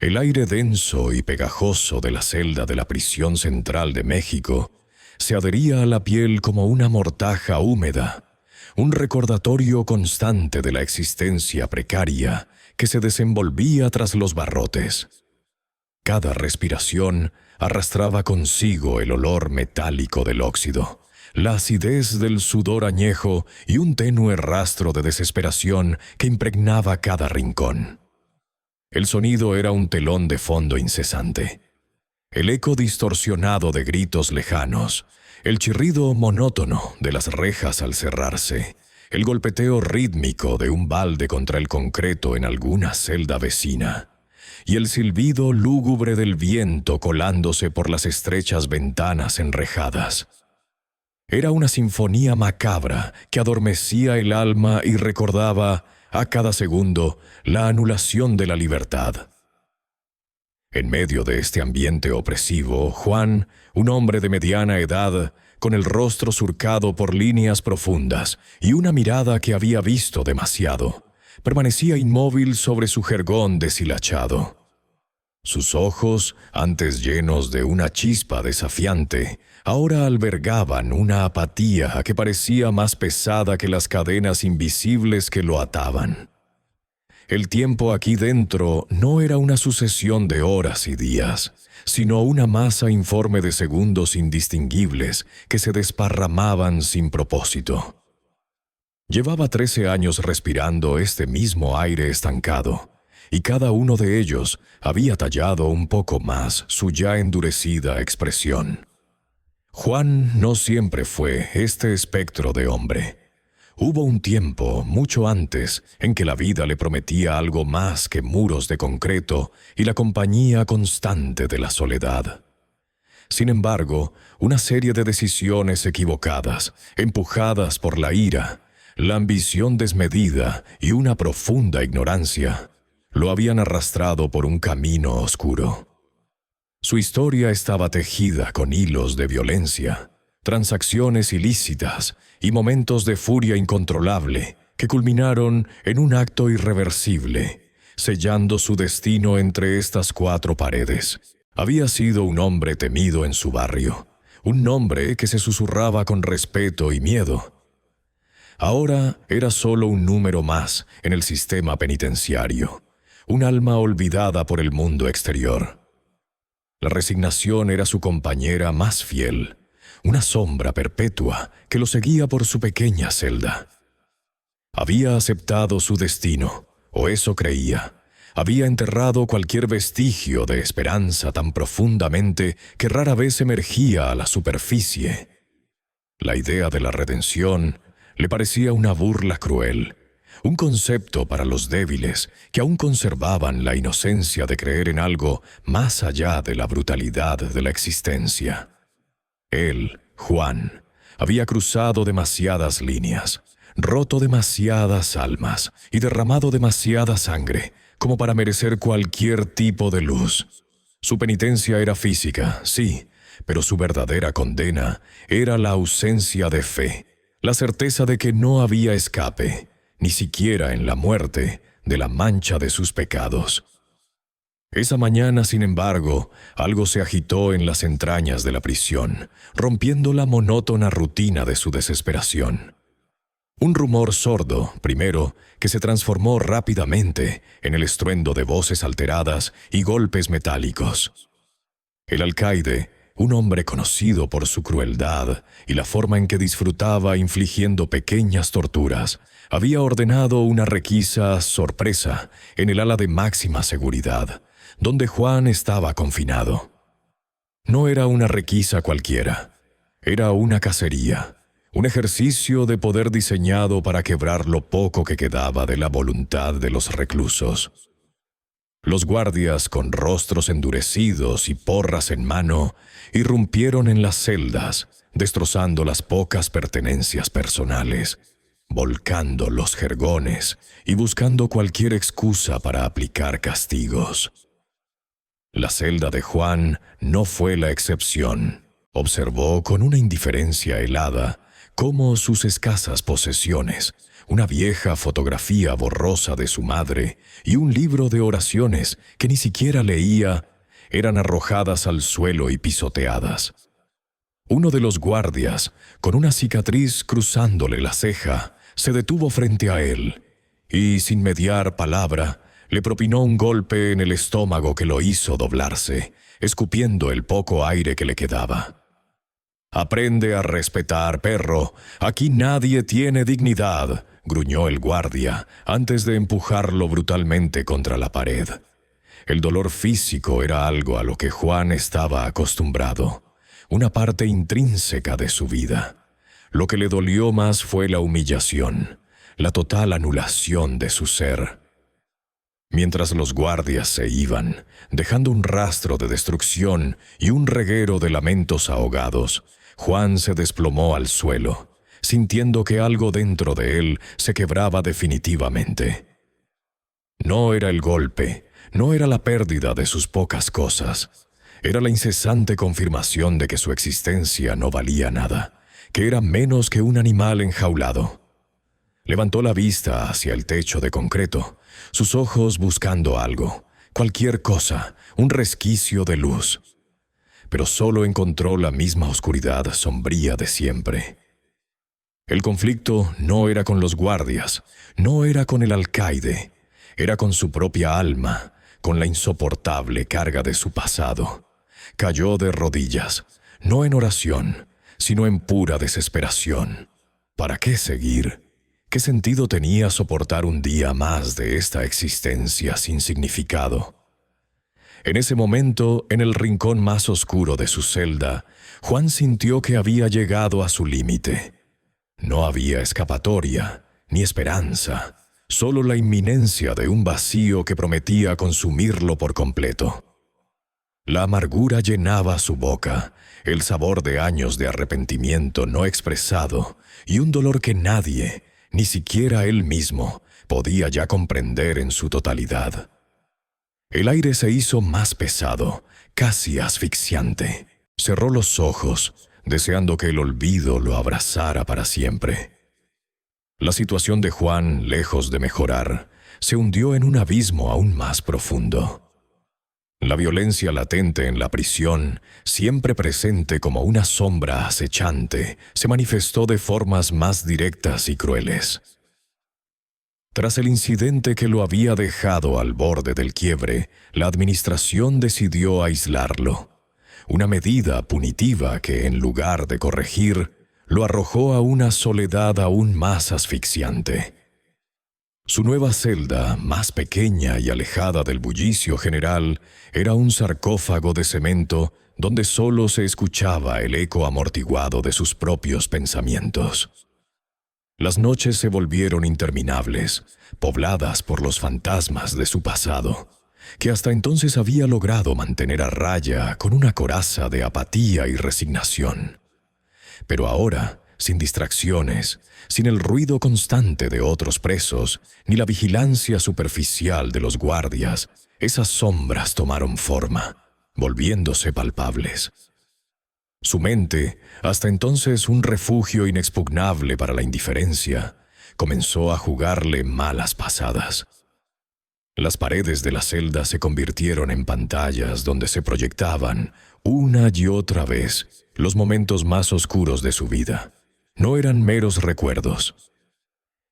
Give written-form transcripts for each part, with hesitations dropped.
El aire denso y pegajoso de la celda de la prisión central de México se adhería a la piel como una mortaja húmeda, un recordatorio constante de la existencia precaria que se desenvolvía tras los barrotes. Cada respiración arrastraba consigo el olor metálico del óxido, la acidez del sudor añejo y un tenue rastro de desesperación que impregnaba cada rincón. El sonido era un telón de fondo incesante. El eco distorsionado de gritos lejanos, el chirrido monótono de las rejas al cerrarse, el golpeteo rítmico de un balde contra el concreto en alguna celda vecina, y el silbido lúgubre del viento colándose por las estrechas ventanas enrejadas. Era una sinfonía macabra que adormecía el alma y recordaba, a cada segundo, la anulación de la libertad. En medio de este ambiente opresivo, Juan, un hombre de mediana edad, con el rostro surcado por líneas profundas y una mirada que había visto demasiado, permanecía inmóvil sobre su jergón deshilachado. Sus ojos, antes llenos de una chispa desafiante, ahora albergaban una apatía que parecía más pesada que las cadenas invisibles que lo ataban. El tiempo aquí dentro no era una sucesión de horas y días, sino una masa informe de segundos indistinguibles que se desparramaban sin propósito. Llevaba 13 años respirando este mismo aire estancado, y cada uno de ellos había tallado un poco más su ya endurecida expresión. Juan no siempre fue este espectro de hombre. Hubo un tiempo, mucho antes, en que la vida le prometía algo más que muros de concreto y la compañía constante de la soledad. Sin embargo, una serie de decisiones equivocadas, empujadas por la ira, la ambición desmedida y una profunda ignorancia, lo habían arrastrado por un camino oscuro. Su historia estaba tejida con hilos de violencia, transacciones ilícitas y momentos de furia incontrolable que culminaron en un acto irreversible, sellando su destino entre estas 4 paredes. Había sido un hombre temido en su barrio, un nombre que se susurraba con respeto y miedo. Ahora era solo un número más en el sistema penitenciario, un alma olvidada por el mundo exterior. La resignación era su compañera más fiel, una sombra perpetua que lo seguía por su pequeña celda. Había aceptado su destino, o eso creía. Había enterrado cualquier vestigio de esperanza tan profundamente que rara vez emergía a la superficie. La idea de la redención le parecía una burla cruel, un concepto para los débiles que aún conservaban la inocencia de creer en algo más allá de la brutalidad de la existencia. Él, Juan, había cruzado demasiadas líneas, roto demasiadas almas y derramado demasiada sangre como para merecer cualquier tipo de luz. Su penitencia era física, sí, pero su verdadera condena era la ausencia de fe, la certeza de que no había escape, ni siquiera en la muerte, de la mancha de sus pecados. Esa mañana, sin embargo, algo se agitó en las entrañas de la prisión, rompiendo la monótona rutina de su desesperación. Un rumor sordo, primero, que se transformó rápidamente en el estruendo de voces alteradas y golpes metálicos. El alcaide, un hombre conocido por su crueldad y la forma en que disfrutaba infligiendo pequeñas torturas, había ordenado una requisa sorpresa en el ala de máxima seguridad, donde Juan estaba confinado. No era una requisa cualquiera, era una cacería, un ejercicio de poder diseñado para quebrar lo poco que quedaba de la voluntad de los reclusos. Los guardias, con rostros endurecidos y porras en mano, irrumpieron en las celdas, destrozando las pocas pertenencias personales, volcando los jergones y buscando cualquier excusa para aplicar castigos. La celda de Juan no fue la excepción. Observó con una indiferencia helada cómo sus escasas posesiones, una vieja fotografía borrosa de su madre y un libro de oraciones que ni siquiera leía, eran arrojadas al suelo y pisoteadas. Uno de los guardias, con una cicatriz cruzándole la ceja, se detuvo frente a él y, sin mediar palabra, le propinó un golpe en el estómago que lo hizo doblarse, escupiendo el poco aire que le quedaba. «Aprende a respetar, perro. Aquí nadie tiene dignidad», gruñó el guardia antes de empujarlo brutalmente contra la pared. El dolor físico era algo a lo que Juan estaba acostumbrado, una parte intrínseca de su vida. Lo que le dolió más fue la humillación, la total anulación de su ser. Mientras los guardias se iban, dejando un rastro de destrucción y un reguero de lamentos ahogados, Juan se desplomó al suelo, sintiendo que algo dentro de él se quebraba definitivamente. No era el golpe, no era la pérdida de sus pocas cosas. Era la incesante confirmación de que su existencia no valía nada, que era menos que un animal enjaulado. Levantó la vista hacia el techo de concreto, sus ojos buscando algo, cualquier cosa, un resquicio de luz. Pero solo encontró la misma oscuridad sombría de siempre. El conflicto no era con los guardias, no era con el alcaide, era con su propia alma, con la insoportable carga de su pasado. Cayó de rodillas, no en oración, sino en pura desesperación. ¿Para qué seguir? ¿Qué sentido tenía soportar un día más de esta existencia sin significado? En ese momento, en el rincón más oscuro de su celda, Juan sintió que había llegado a su límite. No había escapatoria, ni esperanza, solo la inminencia de un vacío que prometía consumirlo por completo. La amargura llenaba su boca, el sabor de años de arrepentimiento no expresado y un dolor que nadie, ni siquiera él mismo, podía ya comprender en su totalidad. El aire se hizo más pesado, casi asfixiante. Cerró los ojos, deseando que el olvido lo abrazara para siempre. La situación de Juan, lejos de mejorar, se hundió en un abismo aún más profundo. La violencia latente en la prisión, siempre presente como una sombra acechante, se manifestó de formas más directas y crueles. Tras el incidente que lo había dejado al borde del quiebre, la administración decidió aislarlo. Una medida punitiva que, en lugar de corregir, lo arrojó a una soledad aún más asfixiante. Su nueva celda, más pequeña y alejada del bullicio general, era un sarcófago de cemento donde solo se escuchaba el eco amortiguado de sus propios pensamientos. Las noches se volvieron interminables, pobladas por los fantasmas de su pasado, que hasta entonces había logrado mantener a raya con una coraza de apatía y resignación. Pero ahora, sin distracciones, sin el ruido constante de otros presos, ni la vigilancia superficial de los guardias, esas sombras tomaron forma, volviéndose palpables. Su mente, hasta entonces un refugio inexpugnable para la indiferencia, comenzó a jugarle malas pasadas. Las paredes de la celda se convirtieron en pantallas donde se proyectaban, una y otra vez, los momentos más oscuros de su vida. No eran meros recuerdos.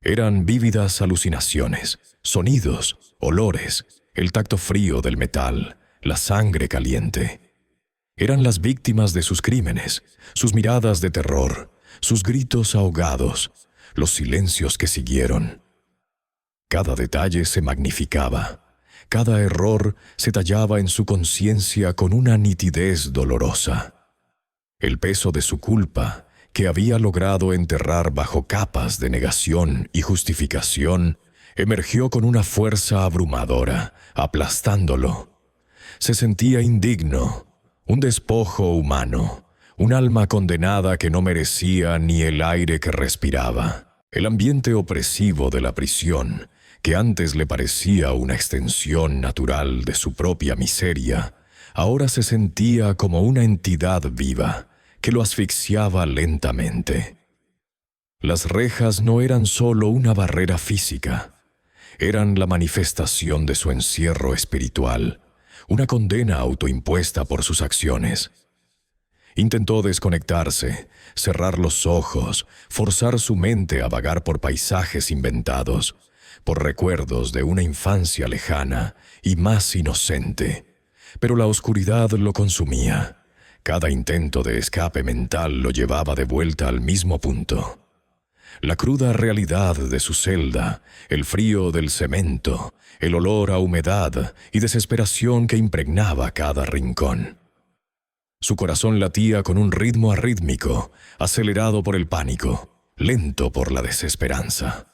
Eran vívidas alucinaciones, sonidos, olores, el tacto frío del metal, la sangre caliente. Eran las víctimas de sus crímenes, sus miradas de terror, sus gritos ahogados, los silencios que siguieron. Cada detalle se magnificaba, cada error se tallaba en su conciencia con una nitidez dolorosa. El peso de su culpa, que había logrado enterrar bajo capas de negación y justificación, emergió con una fuerza abrumadora, aplastándolo. Se sentía indigno, un despojo humano, un alma condenada que no merecía ni el aire que respiraba. El ambiente opresivo de la prisión, que antes le parecía una extensión natural de su propia miseria, ahora se sentía como una entidad viva que lo asfixiaba lentamente. Las rejas no eran solo una barrera física, eran la manifestación de su encierro espiritual, una condena autoimpuesta por sus acciones. Intentó desconectarse, cerrar los ojos, forzar su mente a vagar por paisajes inventados, por recuerdos de una infancia lejana y más inocente. Pero la oscuridad lo consumía. Cada intento de escape mental lo llevaba de vuelta al mismo punto. La cruda realidad de su celda, el frío del cemento, el olor a humedad y desesperación que impregnaba cada rincón. Su corazón latía con un ritmo arrítmico, acelerado por el pánico, lento por la desesperanza.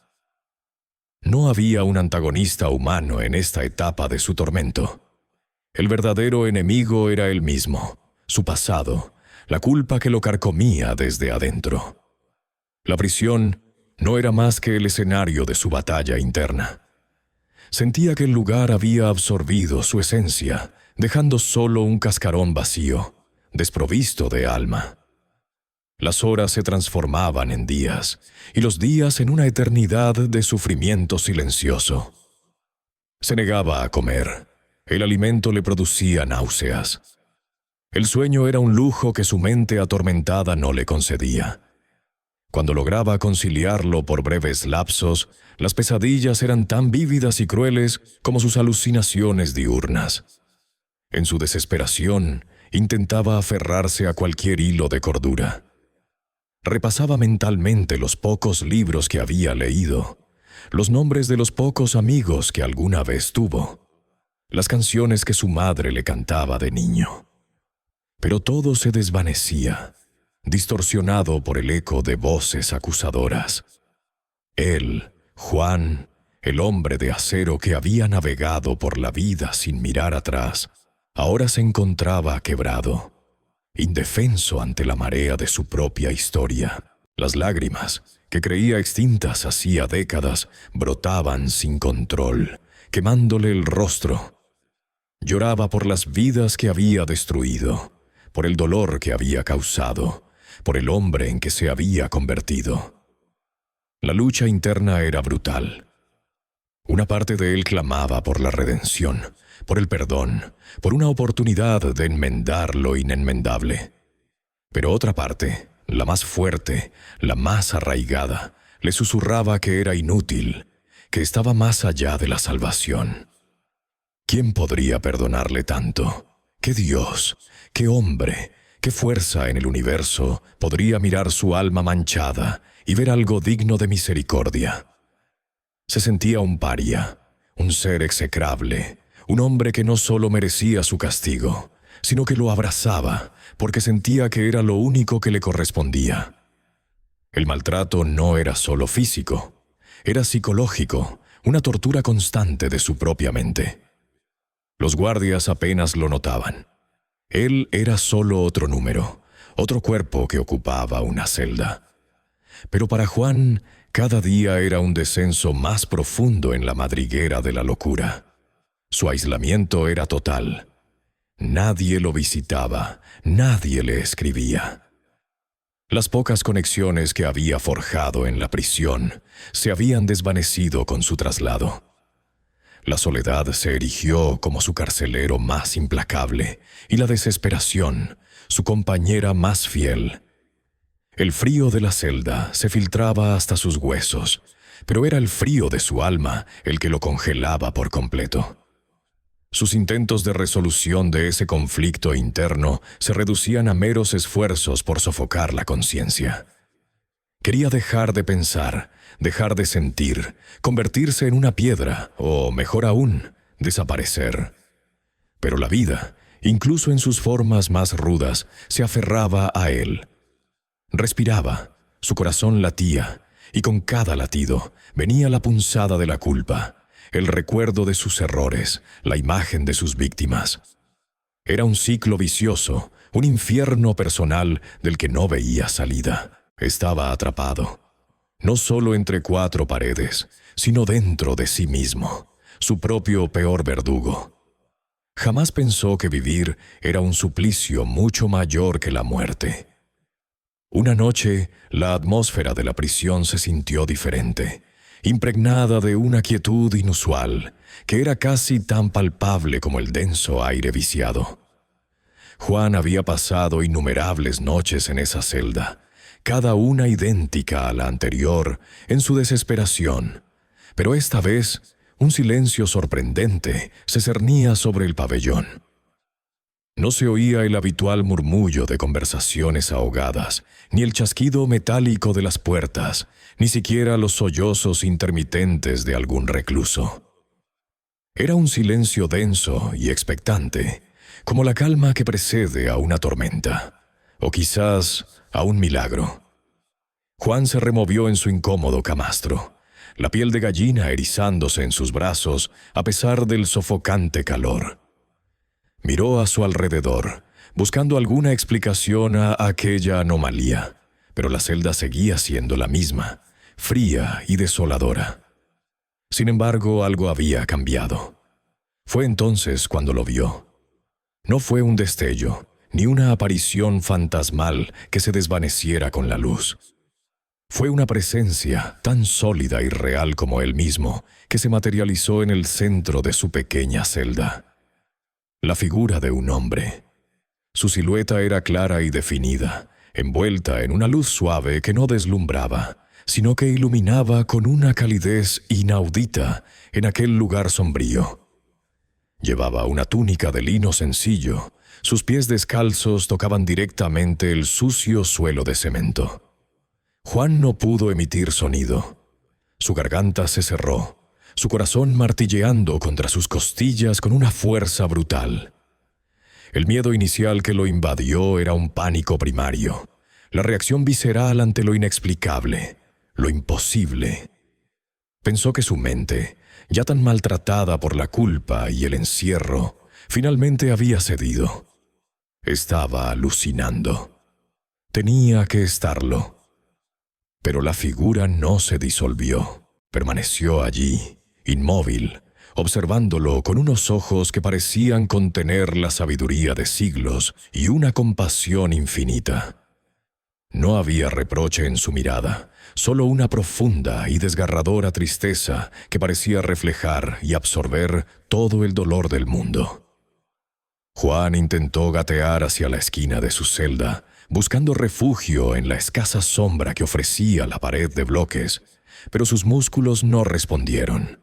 No había un antagonista humano en esta etapa de su tormento. El verdadero enemigo era él mismo, su pasado, la culpa que lo carcomía desde adentro. La prisión no era más que el escenario de su batalla interna. Sentía que el lugar había absorbido su esencia, dejando solo un cascarón vacío, desprovisto de alma. Las horas se transformaban en días, y los días en una eternidad de sufrimiento silencioso. Se negaba a comer. El alimento le producía náuseas. El sueño era un lujo que su mente atormentada no le concedía. Cuando lograba conciliarlo por breves lapsos, las pesadillas eran tan vívidas y crueles como sus alucinaciones diurnas. En su desesperación, intentaba aferrarse a cualquier hilo de cordura. Repasaba mentalmente los pocos libros que había leído, los nombres de los pocos amigos que alguna vez tuvo, las canciones que su madre le cantaba de niño. Pero todo se desvanecía, distorsionado por el eco de voces acusadoras. Él, Juan, el hombre de acero que había navegado por la vida sin mirar atrás, ahora se encontraba quebrado, indefenso ante la marea de su propia historia. Las lágrimas, que creía extintas hacía décadas, brotaban sin control, quemándole el rostro. Lloraba por las vidas que había destruido, por el dolor que había causado, por el hombre en que se había convertido. La lucha interna era brutal. Una parte de él clamaba por la redención, por el perdón, por una oportunidad de enmendar lo inenmendable. Pero otra parte, la más fuerte, la más arraigada, le susurraba que era inútil, que estaba más allá de la salvación. ¿Quién podría perdonarle tanto? ¿Qué Dios, qué hombre, qué fuerza en el universo podría mirar su alma manchada y ver algo digno de misericordia? Se sentía un paria, un ser execrable, un hombre que no solo merecía su castigo, sino que lo abrazaba porque sentía que era lo único que le correspondía. El maltrato no era solo físico, era psicológico, una tortura constante de su propia mente. Los guardias apenas lo notaban. Él era solo otro número, otro cuerpo que ocupaba una celda. Pero para Juan, cada día era un descenso más profundo en la madriguera de la locura. Su aislamiento era total. Nadie lo visitaba, nadie le escribía. Las pocas conexiones que había forjado en la prisión se habían desvanecido con su traslado. La soledad se erigió como su carcelero más implacable y la desesperación, su compañera más fiel. El frío de la celda se filtraba hasta sus huesos, pero era el frío de su alma el que lo congelaba por completo. Sus intentos de resolución de ese conflicto interno se reducían a meros esfuerzos por sofocar la conciencia. Quería dejar de pensar, dejar de sentir, convertirse en una piedra o, mejor aún, desaparecer. Pero la vida, incluso en sus formas más rudas, se aferraba a él. Respiraba, su corazón latía, y con cada latido venía la punzada de la culpa, el recuerdo de sus errores, la imagen de sus víctimas. Era un ciclo vicioso, un infierno personal del que no veía salida. Estaba atrapado, no solo entre cuatro paredes, sino dentro de sí mismo, su propio peor verdugo. Jamás pensó que vivir era un suplicio mucho mayor que la muerte. Una noche, la atmósfera de la prisión se sintió diferente, impregnada de una quietud inusual, que era casi tan palpable como el denso aire viciado. Juan había pasado innumerables noches en esa celda, cada una idéntica a la anterior en su desesperación, pero esta vez un silencio sorprendente se cernía sobre el pabellón. No se oía el habitual murmullo de conversaciones ahogadas, ni el chasquido metálico de las puertas, ni siquiera los sollozos intermitentes de algún recluso. Era un silencio denso y expectante, como la calma que precede a una tormenta, o quizás a un milagro. Juan se removió en su incómodo camastro, la piel de gallina erizándose en sus brazos a pesar del sofocante calor. Miró a su alrededor, buscando alguna explicación a aquella anomalía, pero la celda seguía siendo la misma, fría y desoladora. Sin embargo, algo había cambiado. Fue entonces cuando lo vio. No fue un destello, ni una aparición fantasmal que se desvaneciera con la luz. Fue una presencia tan sólida y real como él mismo, que se materializó en el centro de su pequeña celda. La figura de un hombre. Su silueta era clara y definida, envuelta en una luz suave que no deslumbraba, sino que iluminaba con una calidez inaudita en aquel lugar sombrío. Llevaba una túnica de lino sencillo, sus pies descalzos tocaban directamente el sucio suelo de cemento. Juan no pudo emitir sonido. Su garganta se cerró, su corazón martilleando contra sus costillas con una fuerza brutal. El miedo inicial que lo invadió era un pánico primario, la reacción visceral ante lo inexplicable, lo imposible. Pensó que su mente, ya tan maltratada por la culpa y el encierro, finalmente había cedido. Estaba alucinando. Tenía que estarlo. Pero la figura no se disolvió. Permaneció allí, inmóvil, observándolo con unos ojos que parecían contener la sabiduría de siglos y una compasión infinita. No había reproche en su mirada, solo una profunda y desgarradora tristeza que parecía reflejar y absorber todo el dolor del mundo. Juan intentó gatear hacia la esquina de su celda, buscando refugio en la escasa sombra que ofrecía la pared de bloques, pero sus músculos no respondieron.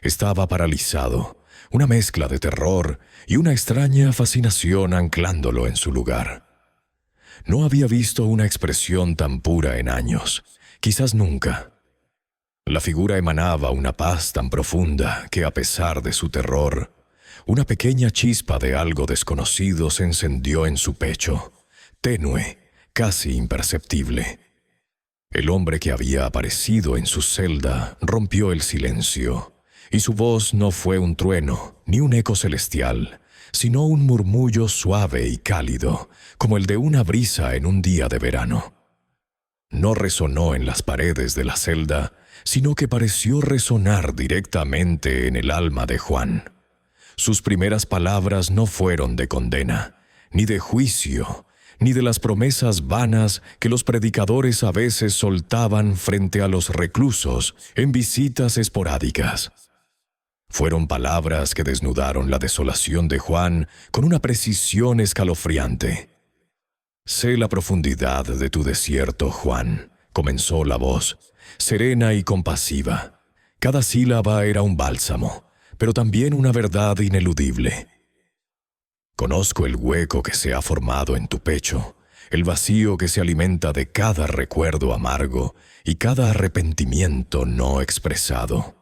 Estaba paralizado, una mezcla de terror y una extraña fascinación anclándolo en su lugar. No había visto una expresión tan pura en años, quizás nunca. La figura emanaba una paz tan profunda que, a pesar de su terror, una pequeña chispa de algo desconocido se encendió en su pecho, tenue, casi imperceptible. El hombre que había aparecido en su celda rompió el silencio, y su voz no fue un trueno ni un eco celestial, sino un murmullo suave y cálido, como el de una brisa en un día de verano. No resonó en las paredes de la celda, sino que pareció resonar directamente en el alma de Juan. Sus primeras palabras no fueron de condena, ni de juicio, ni de las promesas vanas que los predicadores a veces soltaban frente a los reclusos en visitas esporádicas. Fueron palabras que desnudaron la desolación de Juan con una precisión escalofriante. «Sé la profundidad de tu desierto, Juan», comenzó la voz, serena y compasiva. Cada sílaba era un bálsamo, pero también una verdad ineludible. «Conozco el hueco que se ha formado en tu pecho, el vacío que se alimenta de cada recuerdo amargo y cada arrepentimiento no expresado.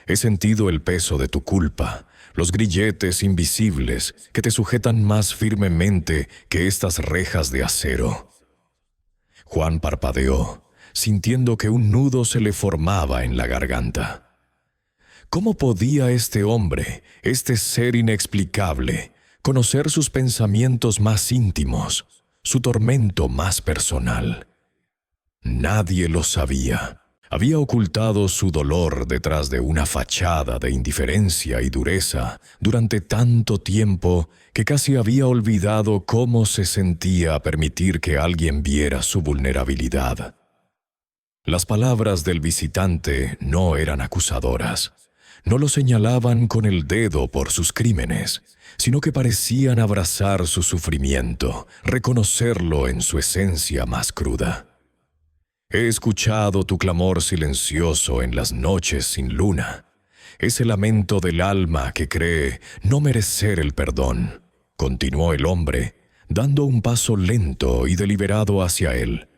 He sentido el peso de tu culpa, los grilletes invisibles que te sujetan más firmemente que estas rejas de acero». Juan parpadeó, sintiendo que un nudo se le formaba en la garganta. ¿Cómo podía este hombre, este ser inexplicable, conocer sus pensamientos más íntimos, su tormento más personal? Nadie lo sabía. Había ocultado su dolor detrás de una fachada de indiferencia y dureza durante tanto tiempo que casi había olvidado cómo se sentía permitir que alguien viera su vulnerabilidad. Las palabras del visitante no eran acusadoras. No lo señalaban con el dedo por sus crímenes, sino que parecían abrazar su sufrimiento, reconocerlo en su esencia más cruda. He escuchado tu clamor silencioso en las noches sin luna. Ese lamento del alma que cree no merecer el perdón, continuó el hombre, dando un paso lento y deliberado hacia él.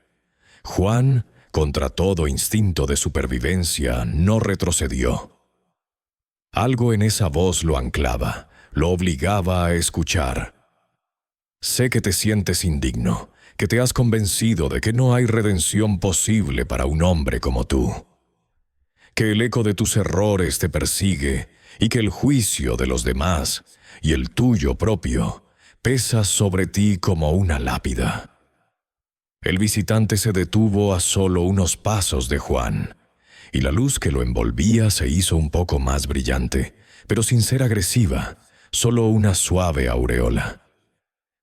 Juan, contra todo instinto de supervivencia, no retrocedió. Algo en esa voz lo anclaba, lo obligaba a escuchar. Sé que te sientes indigno, que te has convencido de que no hay redención posible para un hombre como tú. Que el eco de tus errores te persigue y que el juicio de los demás y el tuyo propio pesa sobre ti como una lápida. El visitante se detuvo a solo unos pasos de Juan, y la luz que lo envolvía se hizo un poco más brillante, pero sin ser agresiva, solo una suave aureola.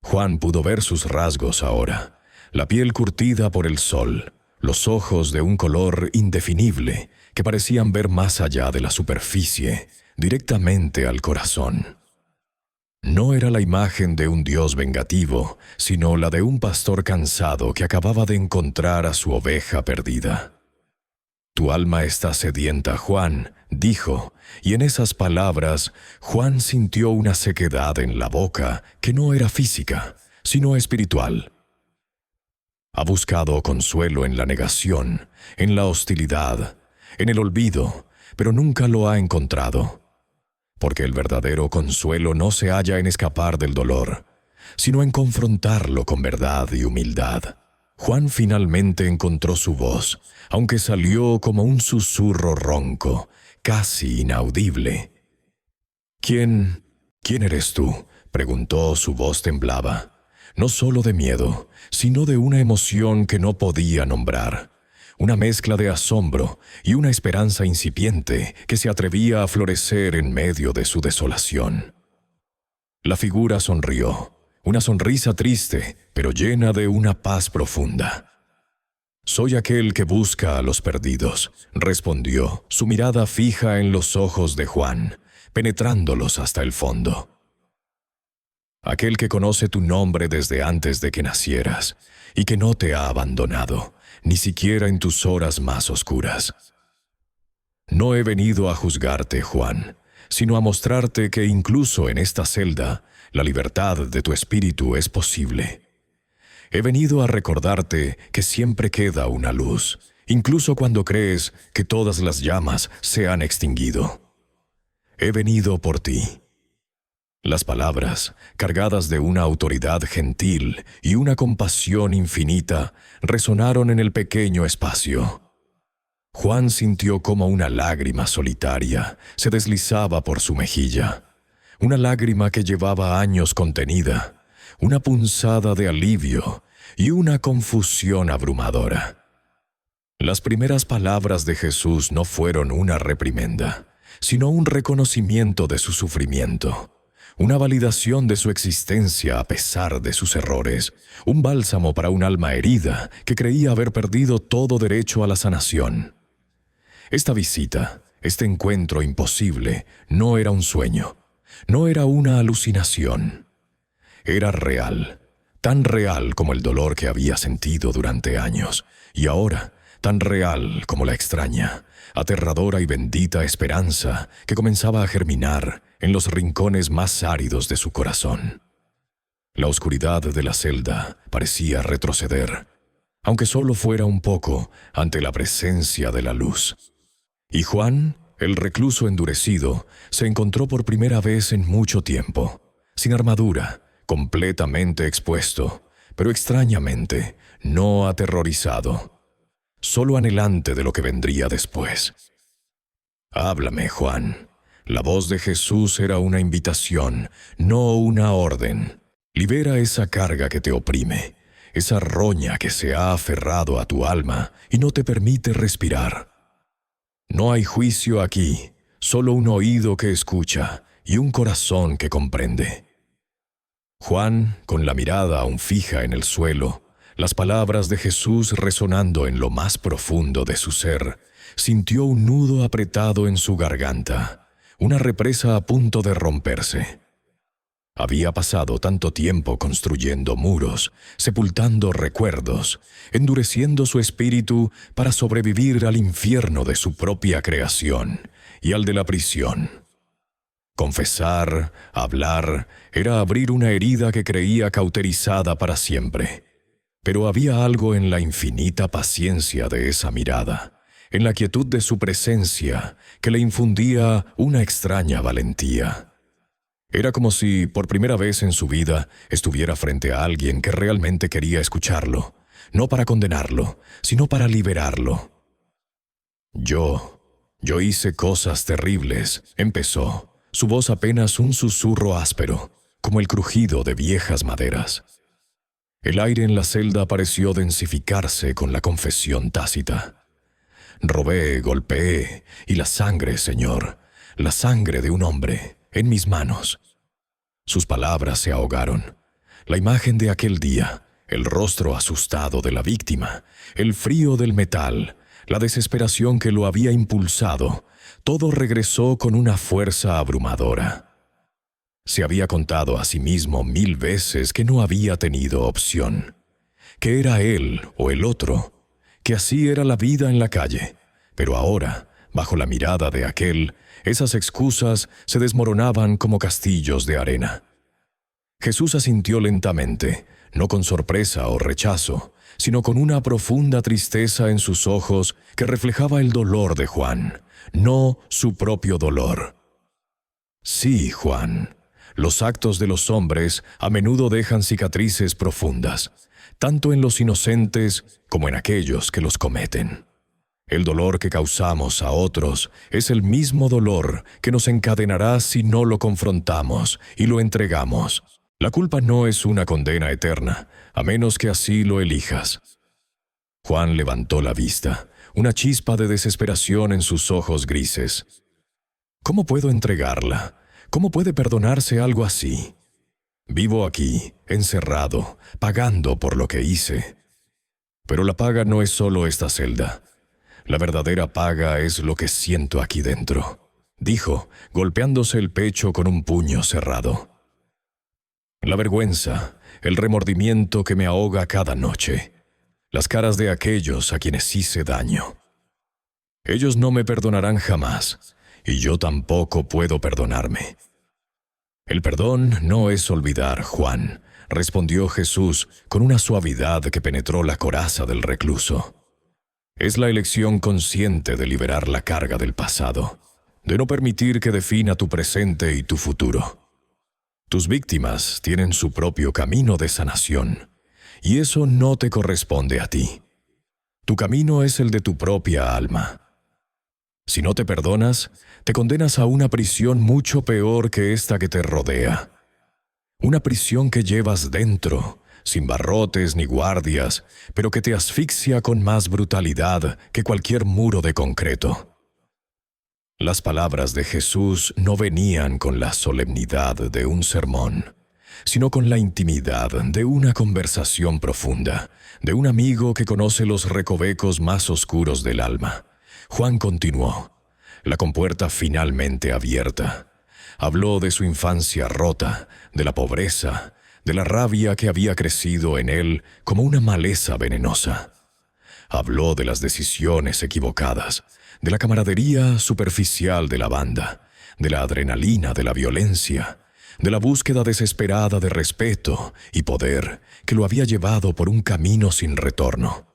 Juan pudo ver sus rasgos ahora, la piel curtida por el sol, los ojos de un color indefinible que parecían ver más allá de la superficie, directamente al corazón. No era la imagen de un Dios vengativo, sino la de un pastor cansado que acababa de encontrar a su oveja perdida. Tu alma está sedienta, Juan, dijo, y en esas palabras Juan sintió una sequedad en la boca que no era física, sino espiritual. Ha buscado consuelo en la negación, en la hostilidad, en el olvido, pero nunca lo ha encontrado. Porque el verdadero consuelo no se halla en escapar del dolor, sino en confrontarlo con verdad y humildad. Juan finalmente encontró su voz, aunque salió como un susurro ronco, casi inaudible. ¿Quién eres tú?, preguntó. Su voz temblaba, no solo de miedo, sino de una emoción que no podía nombrar. Una mezcla de asombro y una esperanza incipiente que se atrevía a florecer en medio de su desolación. La figura sonrió, una sonrisa triste, pero llena de una paz profunda. «Soy aquel que busca a los perdidos», respondió, su mirada fija en los ojos de Juan, penetrándolos hasta el fondo. «Aquel que conoce tu nombre desde antes de que nacieras y que no te ha abandonado, ni siquiera en tus horas más oscuras. No he venido a juzgarte, Juan, sino a mostrarte que incluso en esta celda, la libertad de tu espíritu es posible. He venido a recordarte que siempre queda una luz, incluso cuando crees que todas las llamas se han extinguido. He venido por ti». Las palabras, cargadas de una autoridad gentil y una compasión infinita, resonaron en el pequeño espacio. Juan sintió como una lágrima solitaria se deslizaba por su mejilla, una lágrima que llevaba años contenida, una punzada de alivio y una confusión abrumadora. Las primeras palabras de Jesús no fueron una reprimenda, sino un reconocimiento de su sufrimiento. Una validación de su existencia a pesar de sus errores, un bálsamo para un alma herida que creía haber perdido todo derecho a la sanación. Esta visita, este encuentro imposible, no era un sueño, no era una alucinación. Era real, tan real como el dolor que había sentido durante años, y ahora tan real como la extraña, aterradora y bendita esperanza que comenzaba a germinar en los rincones más áridos de su corazón. La oscuridad de la celda parecía retroceder, aunque solo fuera un poco ante la presencia de la luz. Y Juan, el recluso endurecido, se encontró por primera vez en mucho tiempo, sin armadura, completamente expuesto, pero extrañamente no aterrorizado, solo anhelante de lo que vendría después. «Háblame, Juan». La voz de Jesús era una invitación, no una orden. Libera esa carga que te oprime, esa roña que se ha aferrado a tu alma y no te permite respirar. No hay juicio aquí, solo un oído que escucha y un corazón que comprende. Juan, con la mirada aún fija en el suelo, las palabras de Jesús resonando en lo más profundo de su ser, sintió un nudo apretado en su garganta, una represa a punto de romperse. Había pasado tanto tiempo construyendo muros, sepultando recuerdos, endureciendo su espíritu para sobrevivir al infierno de su propia creación y al de la prisión. Confesar, hablar, era abrir una herida que creía cauterizada para siempre. Pero había algo en la infinita paciencia de esa mirada, en la quietud de su presencia, que le infundía una extraña valentía. Era como si, por primera vez en su vida, estuviera frente a alguien que realmente quería escucharlo, no para condenarlo, sino para liberarlo. Yo hice cosas terribles, empezó, su voz apenas un susurro áspero, como el crujido de viejas maderas. El aire en la celda pareció densificarse con la confesión tácita. Robé, golpeé, y la sangre, Señor, la sangre de un hombre, en mis manos. Sus palabras se ahogaron. La imagen de aquel día, el rostro asustado de la víctima, el frío del metal, la desesperación que lo había impulsado, todo regresó con una fuerza abrumadora. Se había contado a sí mismo 1000 veces que no había tenido opción, que era él o el otro, que así era la vida en la calle, pero ahora, bajo la mirada de aquel, esas excusas se desmoronaban como castillos de arena. Jesús asintió lentamente, no con sorpresa o rechazo, sino con una profunda tristeza en sus ojos que reflejaba el dolor de Juan, no su propio dolor. Sí, Juan, los actos de los hombres a menudo dejan cicatrices profundas, tanto en los inocentes como en aquellos que los cometen. El dolor que causamos a otros es el mismo dolor que nos encadenará si no lo confrontamos y lo entregamos. La culpa no es una condena eterna, a menos que así lo elijas. Juan levantó la vista, una chispa de desesperación en sus ojos grises. ¿Cómo puedo entregarla? ¿Cómo puede perdonarse algo así? Vivo aquí, encerrado, pagando por lo que hice. Pero la paga no es solo esta celda. La verdadera paga es lo que siento aquí dentro, dijo, golpeándose el pecho con un puño cerrado. La vergüenza, el remordimiento que me ahoga cada noche, las caras de aquellos a quienes hice daño. Ellos no me perdonarán jamás, y yo tampoco puedo perdonarme. El perdón no es olvidar, Juan, respondió Jesús con una suavidad que penetró la coraza del recluso. Es la elección consciente de liberar la carga del pasado, de no permitir que defina tu presente y tu futuro. Tus víctimas tienen su propio camino de sanación, y eso no te corresponde a ti. Tu camino es el de tu propia alma. Si no te perdonas, te condenas a una prisión mucho peor que esta que te rodea. Una prisión que llevas dentro, sin barrotes ni guardias, pero que te asfixia con más brutalidad que cualquier muro de concreto. Las palabras de Jesús no venían con la solemnidad de un sermón, sino con la intimidad de una conversación profunda, de un amigo que conoce los recovecos más oscuros del alma. Juan continuó, la compuerta finalmente abierta. Habló de su infancia rota, de la pobreza, de la rabia que había crecido en él como una maleza venenosa. Habló de las decisiones equivocadas, de la camaradería superficial de la banda, de la adrenalina de la violencia, de la búsqueda desesperada de respeto y poder que lo había llevado por un camino sin retorno.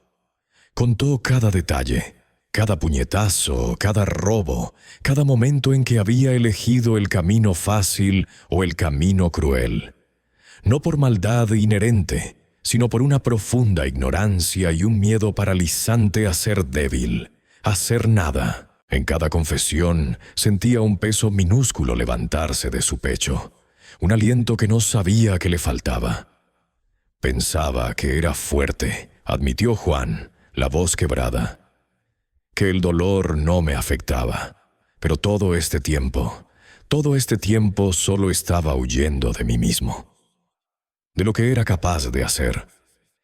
Contó cada detalle, cada puñetazo, cada robo, cada momento en que había elegido el camino fácil o el camino cruel. No por maldad inherente, sino por una profunda ignorancia y un miedo paralizante a ser débil, a ser nada. En cada confesión sentía un peso minúsculo levantarse de su pecho, un aliento que no sabía que le faltaba. Pensaba que era fuerte, admitió Juan, la voz quebrada. que el dolor no me afectaba, pero todo este tiempo solo estaba huyendo de mí mismo, de lo que era capaz de hacer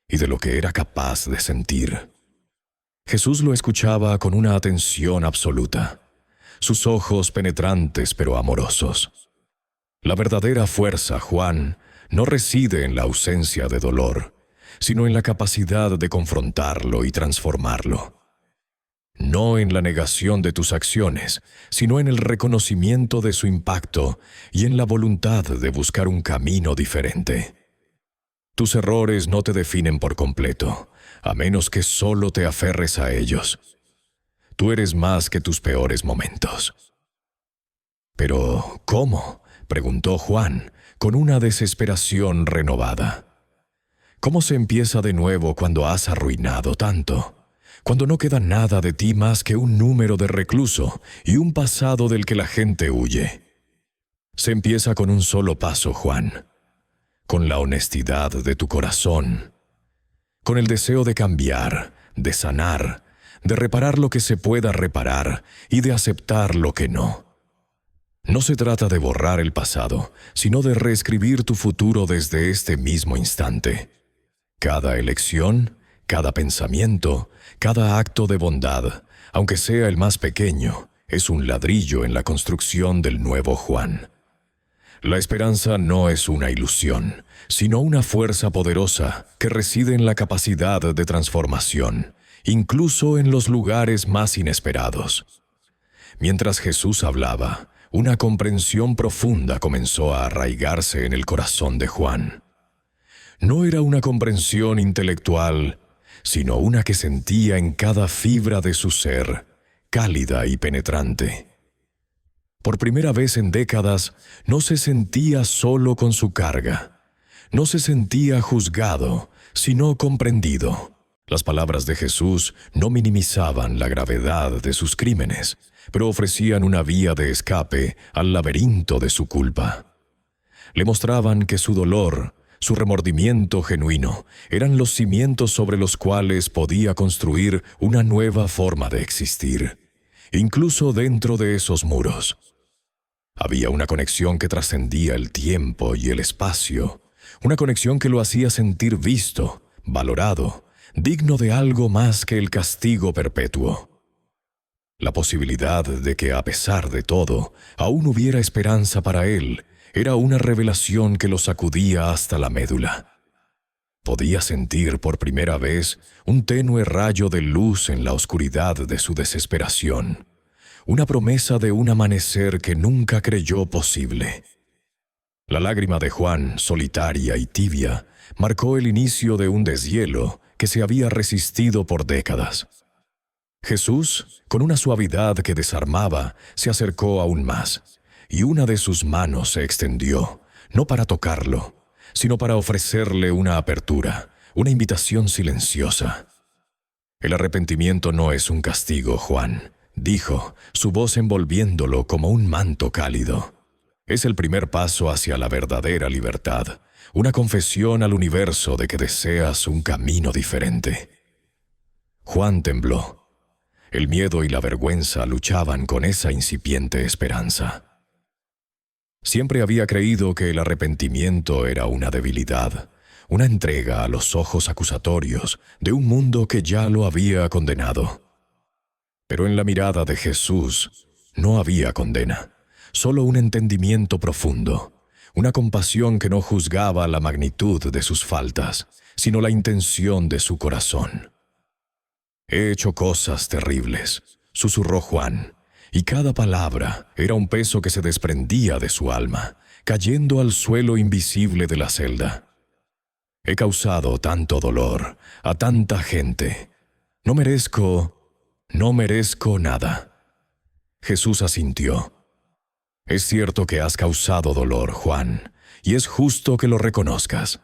y de lo que era capaz de sentir. Jesús lo escuchaba con una atención absoluta, sus ojos penetrantes pero amorosos. La verdadera fuerza, Juan, no reside en la ausencia de dolor, sino en la capacidad de confrontarlo y transformarlo. No en la negación de tus acciones, sino en el reconocimiento de su impacto y en la voluntad de buscar un camino diferente. Tus errores no te definen por completo, a menos que solo te aferres a ellos. Tú eres más que tus peores momentos. «¿Pero cómo?», preguntó Juan, con una desesperación renovada. «¿Cómo se empieza de nuevo cuando has arruinado tanto? Cuando no queda nada de ti más que un número de recluso y un pasado del que la gente huye. Se empieza con un solo paso, Juan, con la honestidad de tu corazón, con el deseo de cambiar, de sanar, de reparar lo que se pueda reparar y de aceptar lo que no. No se trata de borrar el pasado, sino de reescribir tu futuro desde este mismo instante. Cada elección, cada pensamiento, cada acto de bondad, aunque sea el más pequeño, es un ladrillo en la construcción del nuevo Juan. La esperanza no es una ilusión, sino una fuerza poderosa que reside en la capacidad de transformación, incluso en los lugares más inesperados. Mientras Jesús hablaba, una comprensión profunda comenzó a arraigarse en el corazón de Juan. No era una comprensión intelectual, sino una que sentía en cada fibra de su ser, cálida y penetrante. Por primera vez en décadas, no se sentía solo con su carga. No se sentía juzgado, sino comprendido. Las palabras de Jesús no minimizaban la gravedad de sus crímenes, pero ofrecían una vía de escape al laberinto de su culpa. Le mostraban que su dolor, su remordimiento genuino, eran los cimientos sobre los cuales podía construir una nueva forma de existir, incluso dentro de esos muros. Había una conexión que trascendía el tiempo y el espacio, una conexión que lo hacía sentir visto, valorado, digno de algo más que el castigo perpetuo. La posibilidad de que, a pesar de todo, aún hubiera esperanza para él, era una revelación que lo sacudía hasta la médula. Podía sentir por primera vez un tenue rayo de luz en la oscuridad de su desesperación, una promesa de un amanecer que nunca creyó posible. La lágrima de Juan, solitaria y tibia, marcó el inicio de un deshielo que se había resistido por décadas. Jesús, con una suavidad que desarmaba, se acercó aún más, y una de sus manos se extendió, no para tocarlo, sino para ofrecerle una apertura, una invitación silenciosa. «El arrepentimiento no es un castigo, Juan», dijo, su voz envolviéndolo como un manto cálido. «Es el primer paso hacia la verdadera libertad, una confesión al universo de que deseas un camino diferente». Juan tembló. El miedo y la vergüenza luchaban con esa incipiente esperanza. Siempre había creído que el arrepentimiento era una debilidad, una entrega a los ojos acusatorios de un mundo que ya lo había condenado. Pero en la mirada de Jesús no había condena, solo un entendimiento profundo, una compasión que no juzgaba la magnitud de sus faltas, sino la intención de su corazón. «He hecho cosas terribles», susurró Juan, y cada palabra era un peso que se desprendía de su alma, cayendo al suelo invisible de la celda. «He causado tanto dolor a tanta gente. No merezco nada». Jesús asintió. «Es cierto que has causado dolor, Juan, y es justo que lo reconozcas.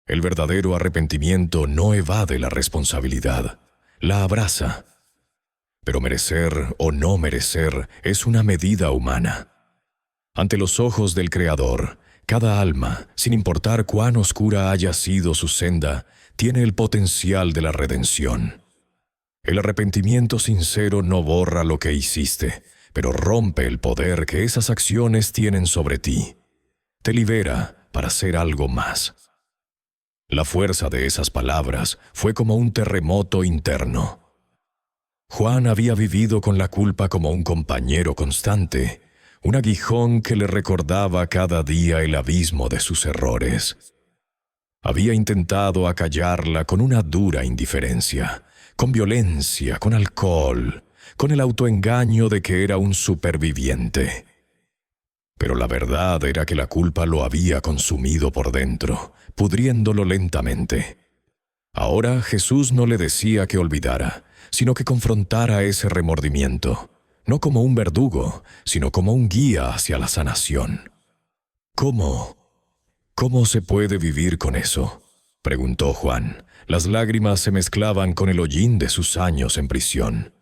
El verdadero arrepentimiento no evade la responsabilidad, la abraza. Pero merecer o no merecer es una medida humana. Ante los ojos del Creador, cada alma, sin importar cuán oscura haya sido su senda, tiene el potencial de la redención. El arrepentimiento sincero no borra lo que hiciste, pero rompe el poder que esas acciones tienen sobre ti. Te libera para hacer algo más. La fuerza de esas palabras fue como un terremoto interno. Juan había vivido con la culpa como un compañero constante, un aguijón que le recordaba cada día el abismo de sus errores. Había intentado acallarla con una dura indiferencia, con violencia, con alcohol, con el autoengaño de que era un superviviente. Pero la verdad era que la culpa lo había consumido por dentro, pudriéndolo lentamente. Ahora Jesús no le decía que olvidara, sino que confrontara ese remordimiento, no como un verdugo, sino como un guía hacia la sanación. ¿Cómo se puede vivir con eso?, preguntó Juan. Las lágrimas se mezclaban con el hollín de sus años en prisión.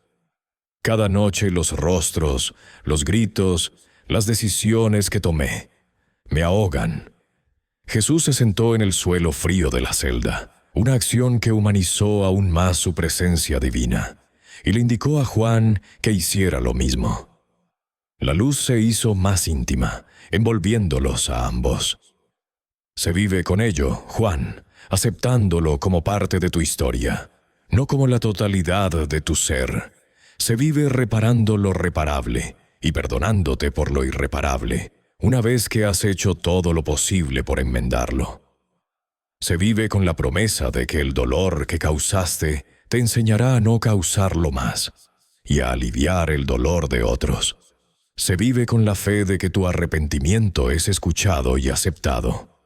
Cada noche los rostros, los gritos, las decisiones que tomé me ahogan. Jesús se sentó en el suelo frío de la celda, una acción que humanizó aún más su presencia divina, y le indicó a Juan que hiciera lo mismo. La luz se hizo más íntima, envolviéndolos a ambos. Se vive con ello, Juan, aceptándolo como parte de tu historia, no como la totalidad de tu ser. Se vive reparando lo reparable y perdonándote por lo irreparable, una vez que has hecho todo lo posible por enmendarlo. Se vive con la promesa de que el dolor que causaste te enseñará a no causarlo más y a aliviar el dolor de otros. Se vive con la fe de que tu arrepentimiento es escuchado y aceptado.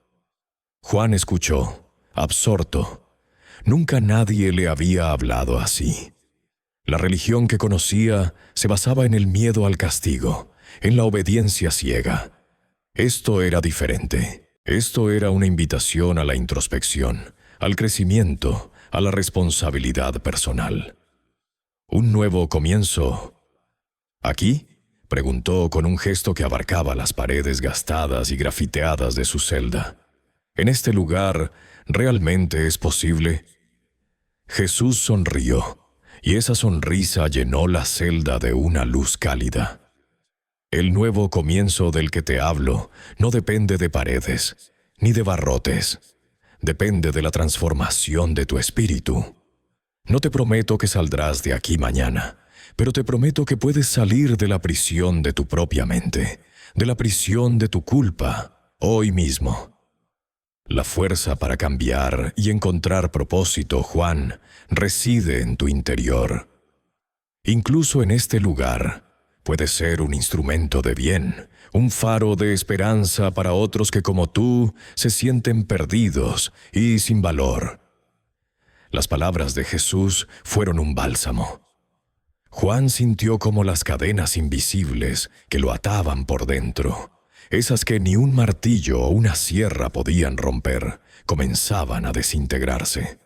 Juan escuchó, absorto. Nunca nadie le había hablado así. La religión que conocía se basaba en el miedo al castigo, en la obediencia ciega. Esto era diferente. Esto era una invitación a la introspección, al crecimiento, a la responsabilidad personal. Un nuevo comienzo. ¿Aquí?, preguntó con un gesto que abarcaba las paredes gastadas y grafiteadas de su celda. ¿En este lugar realmente es posible? Jesús sonrió, y esa sonrisa llenó la celda de una luz cálida. El nuevo comienzo del que te hablo no depende de paredes, ni de barrotes. Depende de la transformación de tu espíritu. No te prometo que saldrás de aquí mañana, pero te prometo que puedes salir de la prisión de tu propia mente, de la prisión de tu culpa, hoy mismo. La fuerza para cambiar y encontrar propósito, Juan, reside en tu interior. Incluso en este lugar, puedes ser un instrumento de bien, un faro de esperanza para otros que como tú se sienten perdidos y sin valor. Las palabras de Jesús fueron un bálsamo. Juan sintió como las cadenas invisibles que lo ataban por dentro, esas que ni un martillo o una sierra podían romper, comenzaban a desintegrarse.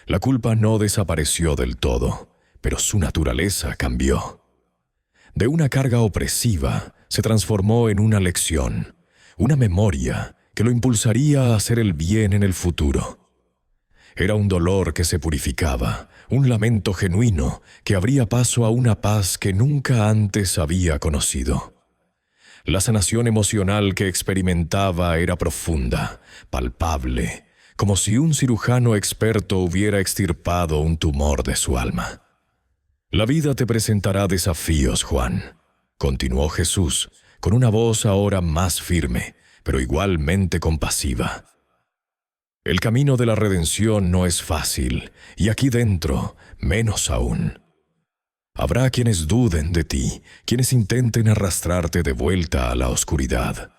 La culpa no desapareció del todo, pero su naturaleza cambió. De una carga opresiva se transformó en una lección, una memoria que lo impulsaría a hacer el bien en el futuro. Era un dolor que se purificaba, un lamento genuino que abría paso a una paz que nunca antes había conocido. La sanación emocional que experimentaba era profunda, palpable, como si un cirujano experto hubiera extirpado un tumor de su alma. La vida te presentará desafíos, Juan, continuó Jesús, con una voz ahora más firme, pero igualmente compasiva. El camino de la redención no es fácil, y aquí dentro, menos aún. Habrá quienes duden de ti, quienes intenten arrastrarte de vuelta a la oscuridad.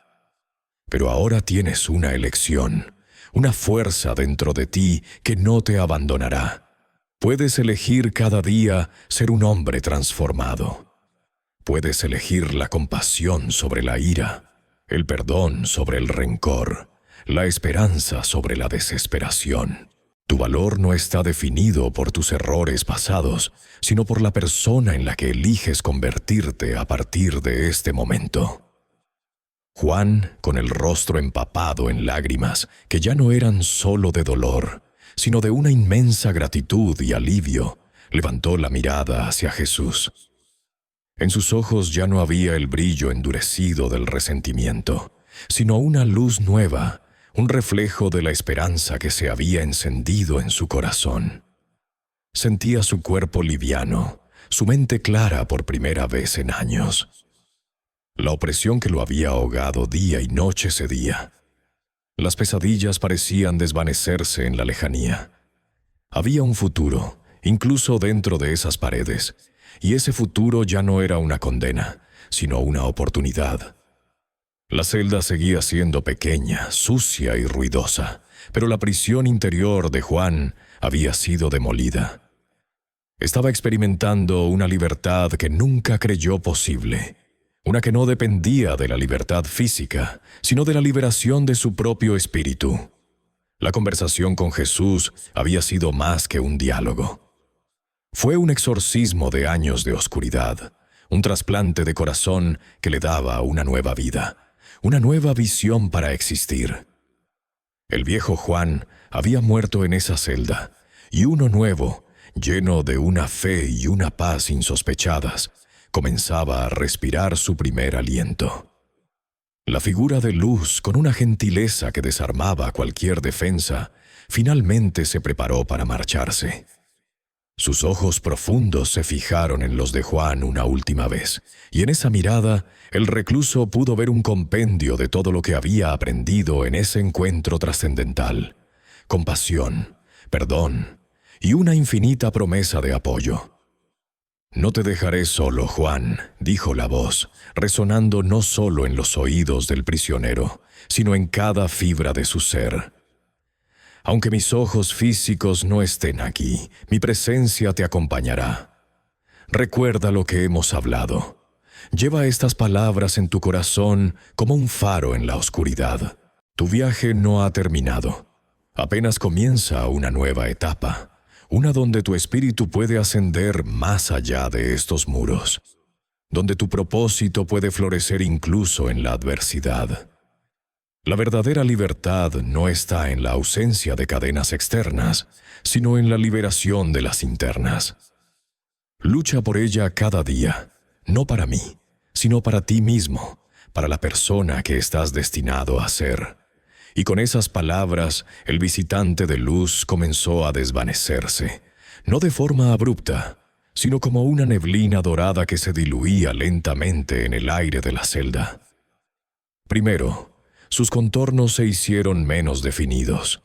Pero ahora tienes una elección, una fuerza dentro de ti que no te abandonará. Puedes elegir cada día ser un hombre transformado. Puedes elegir la compasión sobre la ira, el perdón sobre el rencor, la esperanza sobre la desesperación. Tu valor no está definido por tus errores pasados, sino por la persona en la que eliges convertirte a partir de este momento. Juan, con el rostro empapado en lágrimas, que ya no eran solo de dolor, sino de una inmensa gratitud y alivio, levantó la mirada hacia Jesús. En sus ojos ya no había el brillo endurecido del resentimiento, sino una luz nueva, un reflejo de la esperanza que se había encendido en su corazón. Sentía su cuerpo liviano, su mente clara por primera vez en años. La opresión que lo había ahogado día y noche cedía. Las pesadillas parecían desvanecerse en la lejanía. Había un futuro, incluso dentro de esas paredes, y ese futuro ya no era una condena, sino una oportunidad. La celda seguía siendo pequeña, sucia y ruidosa, pero la prisión interior de Juan había sido demolida. Estaba experimentando una libertad que nunca creyó posible, una que no dependía de la libertad física, sino de la liberación de su propio espíritu. La conversación con Jesús había sido más que un diálogo. Fue un exorcismo de años de oscuridad, un trasplante de corazón que le daba una nueva vida, una nueva visión para existir. El viejo Juan había muerto en esa celda, y uno nuevo, lleno de una fe y una paz insospechadas, comenzaba a respirar su primer aliento. La figura de luz, con una gentileza que desarmaba cualquier defensa, finalmente se preparó para marcharse. Sus ojos profundos se fijaron en los de Juan una última vez, y en esa mirada el recluso pudo ver un compendio de todo lo que había aprendido en ese encuentro trascendental: compasión, perdón y una infinita promesa de apoyo. «No te dejaré solo, Juan», dijo la voz, resonando no solo en los oídos del prisionero, sino en cada fibra de su ser. «Aunque mis ojos físicos no estén aquí, mi presencia te acompañará. Recuerda lo que hemos hablado. Lleva estas palabras en tu corazón como un faro en la oscuridad. Tu viaje no ha terminado. Apenas comienza una nueva etapa. Una donde tu espíritu puede ascender más allá de estos muros, donde tu propósito puede florecer incluso en la adversidad. La verdadera libertad no está en la ausencia de cadenas externas, sino en la liberación de las internas. Lucha por ella cada día, no para mí, sino para ti mismo, para la persona que estás destinado a ser». Y con esas palabras, el visitante de luz comenzó a desvanecerse, no de forma abrupta, sino como una neblina dorada que se diluía lentamente en el aire de la celda. Primero, sus contornos se hicieron menos definidos.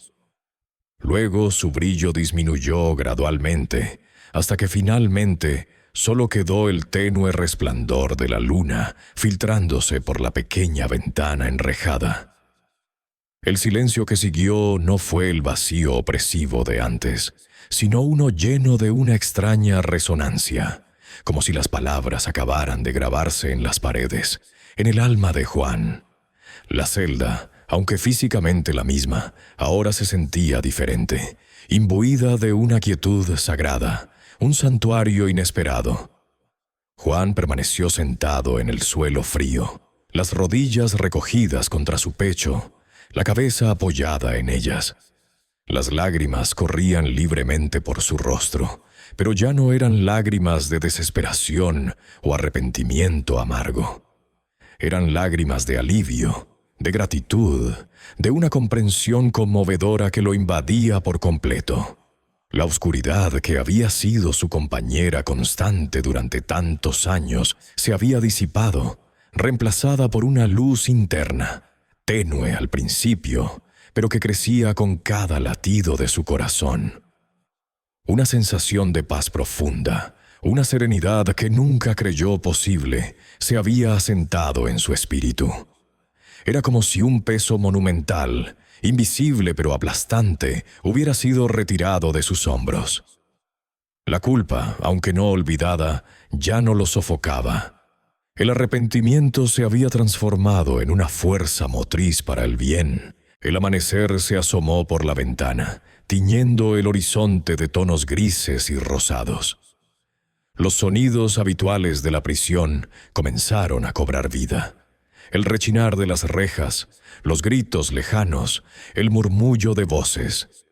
Luego su brillo disminuyó gradualmente, hasta que finalmente solo quedó el tenue resplandor de la luna filtrándose por la pequeña ventana enrejada. El silencio que siguió no fue el vacío opresivo de antes, sino uno lleno de una extraña resonancia, como si las palabras acabaran de grabarse en las paredes, en el alma de Juan. La celda, aunque físicamente la misma, ahora se sentía diferente, imbuida de una quietud sagrada, un santuario inesperado. Juan permaneció sentado en el suelo frío, las rodillas recogidas contra su pecho, la cabeza apoyada en ellas. Las lágrimas corrían libremente por su rostro, pero ya no eran lágrimas de desesperación o arrepentimiento amargo. Eran lágrimas de alivio, de gratitud, de una comprensión conmovedora que lo invadía por completo. La oscuridad que había sido su compañera constante durante tantos años se había disipado, reemplazada por una luz interna, tenue al principio, pero que crecía con cada latido de su corazón. Una sensación de paz profunda, una serenidad que nunca creyó posible, se había asentado en su espíritu. Era como si un peso monumental, invisible pero aplastante, hubiera sido retirado de sus hombros. La culpa, aunque no olvidada, ya no lo sofocaba. El arrepentimiento se había transformado en una fuerza motriz para el bien. El amanecer se asomó por la ventana, tiñendo el horizonte de tonos grises y rosados. Los sonidos habituales de la prisión comenzaron a cobrar vida. El rechinar de las rejas, los gritos lejanos, el murmullo de voces.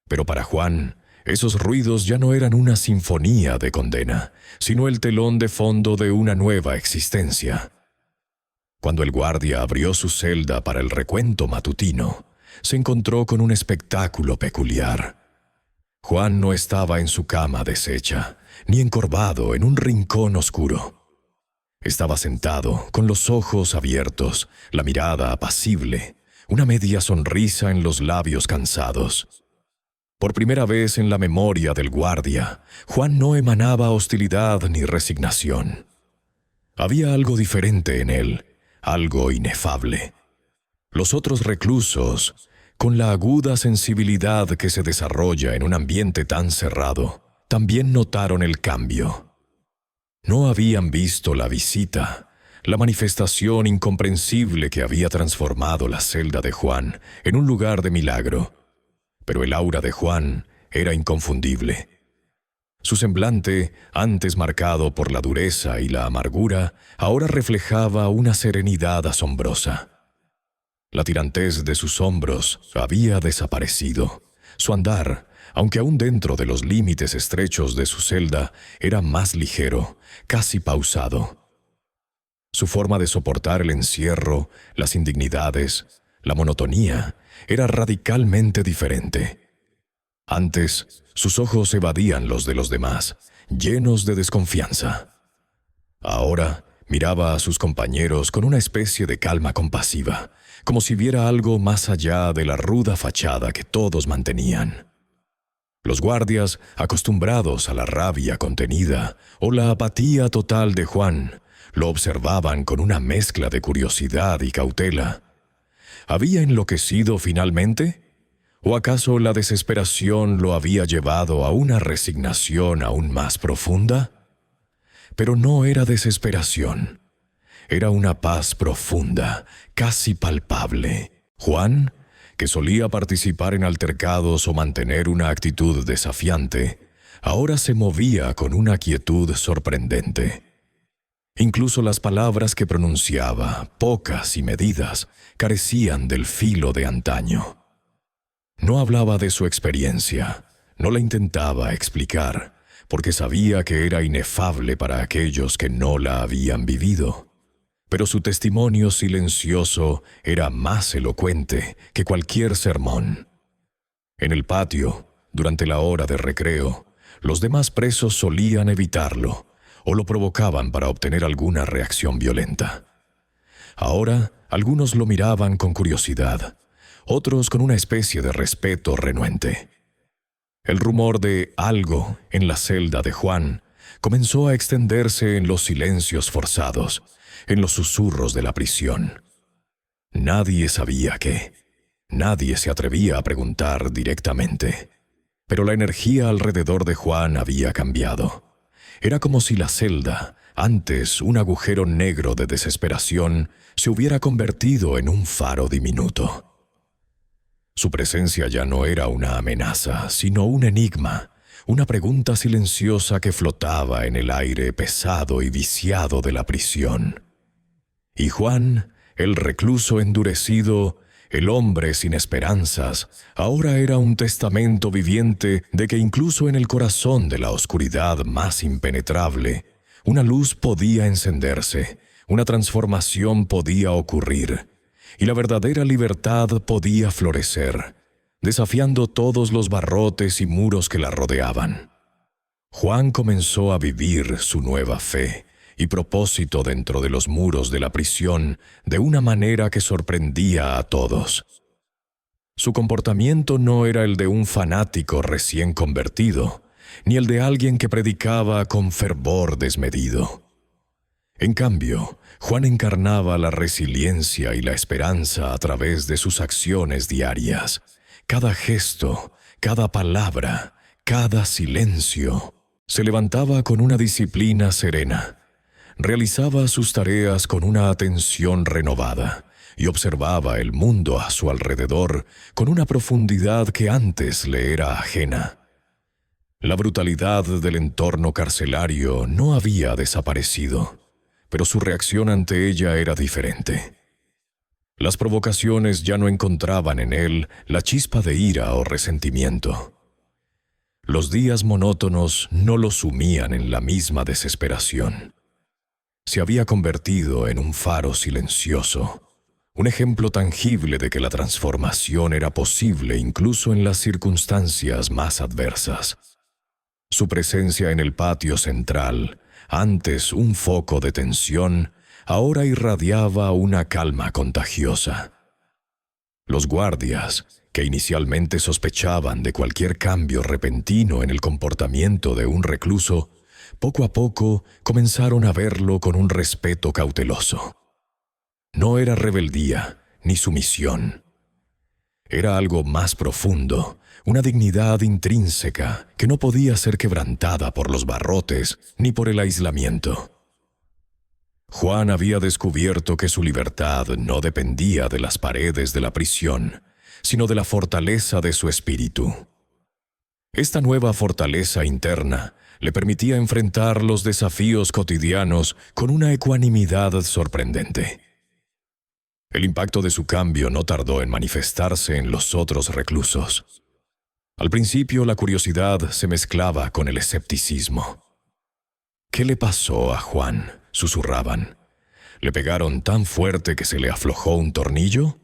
Pero para Juan, Esos ruidos ya no eran una sinfonía de condena, sino el telón de fondo de una nueva existencia. Cuando el guardia abrió su celda para el recuento matutino, se encontró con un espectáculo peculiar. Juan no estaba en su cama deshecha, ni encorvado en un rincón oscuro. Estaba sentado, con los ojos abiertos, la mirada apacible, una media sonrisa en los labios cansados. Por primera vez en la memoria del guardia, Juan no emanaba hostilidad ni resignación. Había algo diferente en él, algo inefable. Los otros reclusos, con la aguda sensibilidad que se desarrolla en un ambiente tan cerrado, también notaron el cambio. No habían visto la visita, la manifestación incomprensible que había transformado la celda de Juan en un lugar de milagro. Pero el aura de Juan era inconfundible. Su semblante, antes marcado por la dureza y la amargura, ahora reflejaba una serenidad asombrosa. La tirantez de sus hombros había desaparecido. Su andar, aunque aún dentro de los límites estrechos de su celda, era más ligero, casi pausado. Su forma de soportar el encierro, las indignidades, la monotonía, era radicalmente diferente. Antes, sus ojos evadían los de los demás, llenos de desconfianza. Ahora, miraba a sus compañeros con una especie de calma compasiva, como si viera algo más allá de la ruda fachada que todos mantenían. Los guardias, acostumbrados a la rabia contenida o la apatía total de Juan, lo observaban con una mezcla de curiosidad y cautela. ¿Había enloquecido finalmente? ¿O acaso la desesperación lo había llevado a una resignación aún más profunda? Pero no era desesperación. Era una paz profunda, casi palpable. Juan, que solía participar en altercados o mantener una actitud desafiante, ahora se movía con una quietud sorprendente. Incluso las palabras que pronunciaba, pocas y medidas, carecían del filo de antaño. No hablaba de su experiencia, no la intentaba explicar, porque sabía que era inefable para aquellos que no la habían vivido. Pero su testimonio silencioso era más elocuente que cualquier sermón. En el patio, durante la hora de recreo, los demás presos solían evitarlo o lo provocaban para obtener alguna reacción violenta. Ahora, algunos lo miraban con curiosidad, otros con una especie de respeto renuente. El rumor de algo en la celda de Juan comenzó a extenderse en los silencios forzados, en los susurros de la prisión. Nadie sabía qué. Nadie se atrevía a preguntar directamente. Pero la energía alrededor de Juan había cambiado. Era como si la celda, antes un agujero negro de desesperación, se hubiera convertido en un faro diminuto. Su presencia ya no era una amenaza, sino un enigma, una pregunta silenciosa que flotaba en el aire pesado y viciado de la prisión. Y Juan, el recluso endurecido, el hombre sin esperanzas, ahora era un testamento viviente de que incluso en el corazón de la oscuridad más impenetrable, una luz podía encenderse, una transformación podía ocurrir, y la verdadera libertad podía florecer, desafiando todos los barrotes y muros que la rodeaban. Juan comenzó a vivir su nueva fe y propósito dentro de los muros de la prisión de una manera que sorprendía a todos. Su comportamiento no era el de un fanático recién convertido, ni el de alguien que predicaba con fervor desmedido. En cambio, Juan encarnaba la resiliencia y la esperanza a través de sus acciones diarias. Cada gesto, cada palabra, cada silencio, se levantaba con una disciplina serena. Realizaba sus tareas con una atención renovada y observaba el mundo a su alrededor con una profundidad que antes le era ajena. La brutalidad del entorno carcelario no había desaparecido, pero su reacción ante ella era diferente. Las provocaciones ya no encontraban en él la chispa de ira o resentimiento. Los días monótonos no lo sumían en la misma desesperación. Se había convertido en un faro silencioso, un ejemplo tangible de que la transformación era posible incluso en las circunstancias más adversas. Su presencia en el patio central, antes un foco de tensión, ahora irradiaba una calma contagiosa. Los guardias, que inicialmente sospechaban de cualquier cambio repentino en el comportamiento de un recluso, poco a poco comenzaron a verlo con un respeto cauteloso. No era rebeldía ni sumisión. Era algo más profundo, una dignidad intrínseca que no podía ser quebrantada por los barrotes ni por el aislamiento. Juan había descubierto que su libertad no dependía de las paredes de la prisión, sino de la fortaleza de su espíritu. Esta nueva fortaleza interna le permitía enfrentar los desafíos cotidianos con una ecuanimidad sorprendente. El impacto de su cambio no tardó en manifestarse en los otros reclusos. Al principio, la curiosidad se mezclaba con el escepticismo. ¿Qué le pasó a Juan?, susurraban. ¿Le pegaron tan fuerte que se le aflojó un tornillo?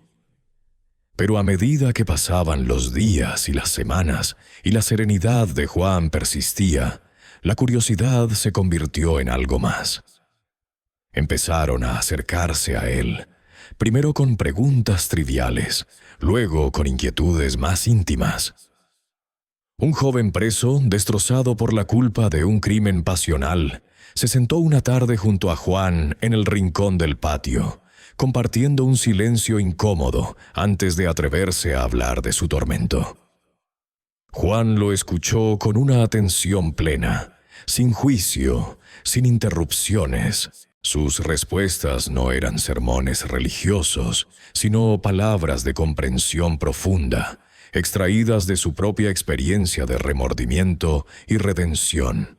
Pero a medida que pasaban los días y las semanas y la serenidad de Juan persistía, la curiosidad se convirtió en algo más. Empezaron a acercarse a él, primero con preguntas triviales, luego con inquietudes más íntimas. Un joven preso, destrozado por la culpa de un crimen pasional, se sentó una tarde junto a Juan en el rincón del patio, compartiendo un silencio incómodo antes de atreverse a hablar de su tormento. Juan lo escuchó con una atención plena, sin juicio, sin interrupciones. Sus respuestas no eran sermones religiosos, sino palabras de comprensión profunda, extraídas de su propia experiencia de remordimiento y redención.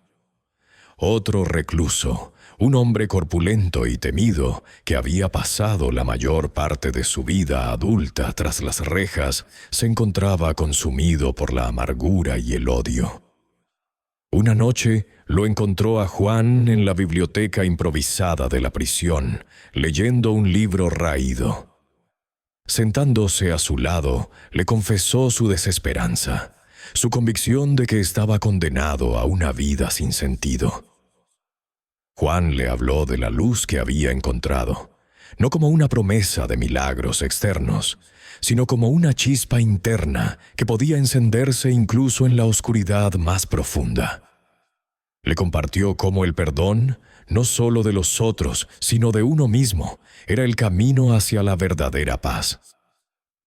Otro recluso, un hombre corpulento y temido, que había pasado la mayor parte de su vida adulta tras las rejas, se encontraba consumido por la amargura y el odio. Una noche lo encontró a Juan en la biblioteca improvisada de la prisión, leyendo un libro raído. Sentándose a su lado, le confesó su desesperanza, su convicción de que estaba condenado a una vida sin sentido. Juan le habló de la luz que había encontrado, no como una promesa de milagros externos, sino como una chispa interna que podía encenderse incluso en la oscuridad más profunda. Le compartió cómo el perdón, no solo de los otros, sino de uno mismo, era el camino hacia la verdadera paz.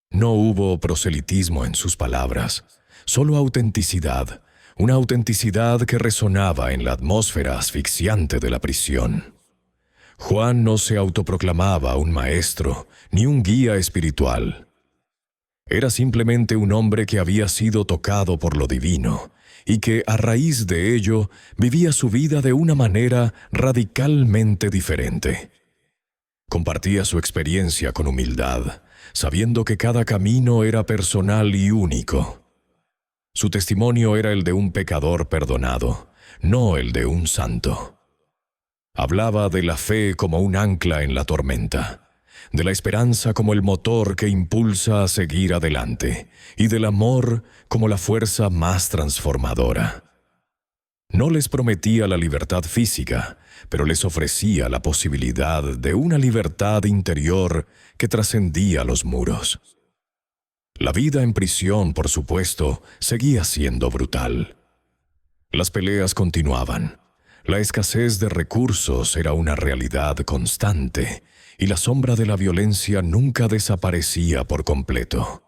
No hubo proselitismo en sus palabras, solo autenticidad, una autenticidad que resonaba en la atmósfera asfixiante de la prisión. Juan no se autoproclamaba un maestro ni un guía espiritual. Era simplemente un hombre que había sido tocado por lo divino y que, a raíz de ello, vivía su vida de una manera radicalmente diferente. Compartía su experiencia con humildad, sabiendo que cada camino era personal y único. Su testimonio era el de un pecador perdonado, no el de un santo. Hablaba de la fe como un ancla en la tormenta, de la esperanza como el motor que impulsa a seguir adelante, y del amor como la fuerza más transformadora. No les prometía la libertad física, pero les ofrecía la posibilidad de una libertad interior que trascendía los muros. La vida en prisión, por supuesto, seguía siendo brutal. Las peleas continuaban. La escasez de recursos era una realidad constante, y la sombra de la violencia nunca desaparecía por completo.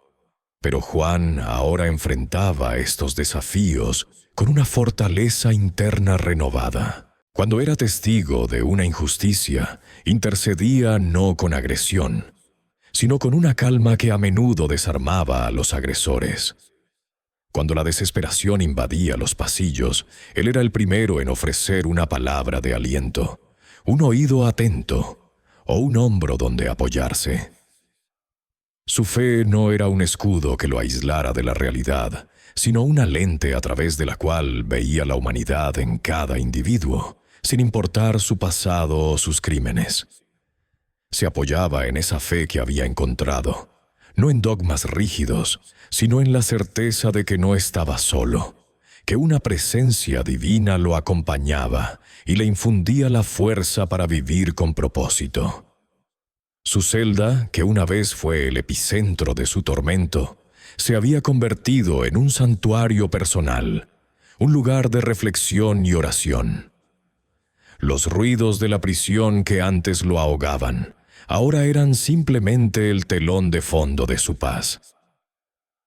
Pero Juan ahora enfrentaba estos desafíos con una fortaleza interna renovada. Cuando era testigo de una injusticia, intercedía no con agresión, sino con una calma que a menudo desarmaba a los agresores. Cuando la desesperación invadía los pasillos, él era el primero en ofrecer una palabra de aliento, un oído atento o un hombro donde apoyarse. Su fe no era un escudo que lo aislara de la realidad, sino una lente a través de la cual veía la humanidad en cada individuo, sin importar su pasado o sus crímenes. Se apoyaba en esa fe que había encontrado, no en dogmas rígidos, sino en la certeza de que no estaba solo, que una presencia divina lo acompañaba y le infundía la fuerza para vivir con propósito. Su celda, que una vez fue el epicentro de su tormento, se había convertido en un santuario personal, un lugar de reflexión y oración. Los ruidos de la prisión que antes lo ahogaban, ahora eran simplemente el telón de fondo de su paz.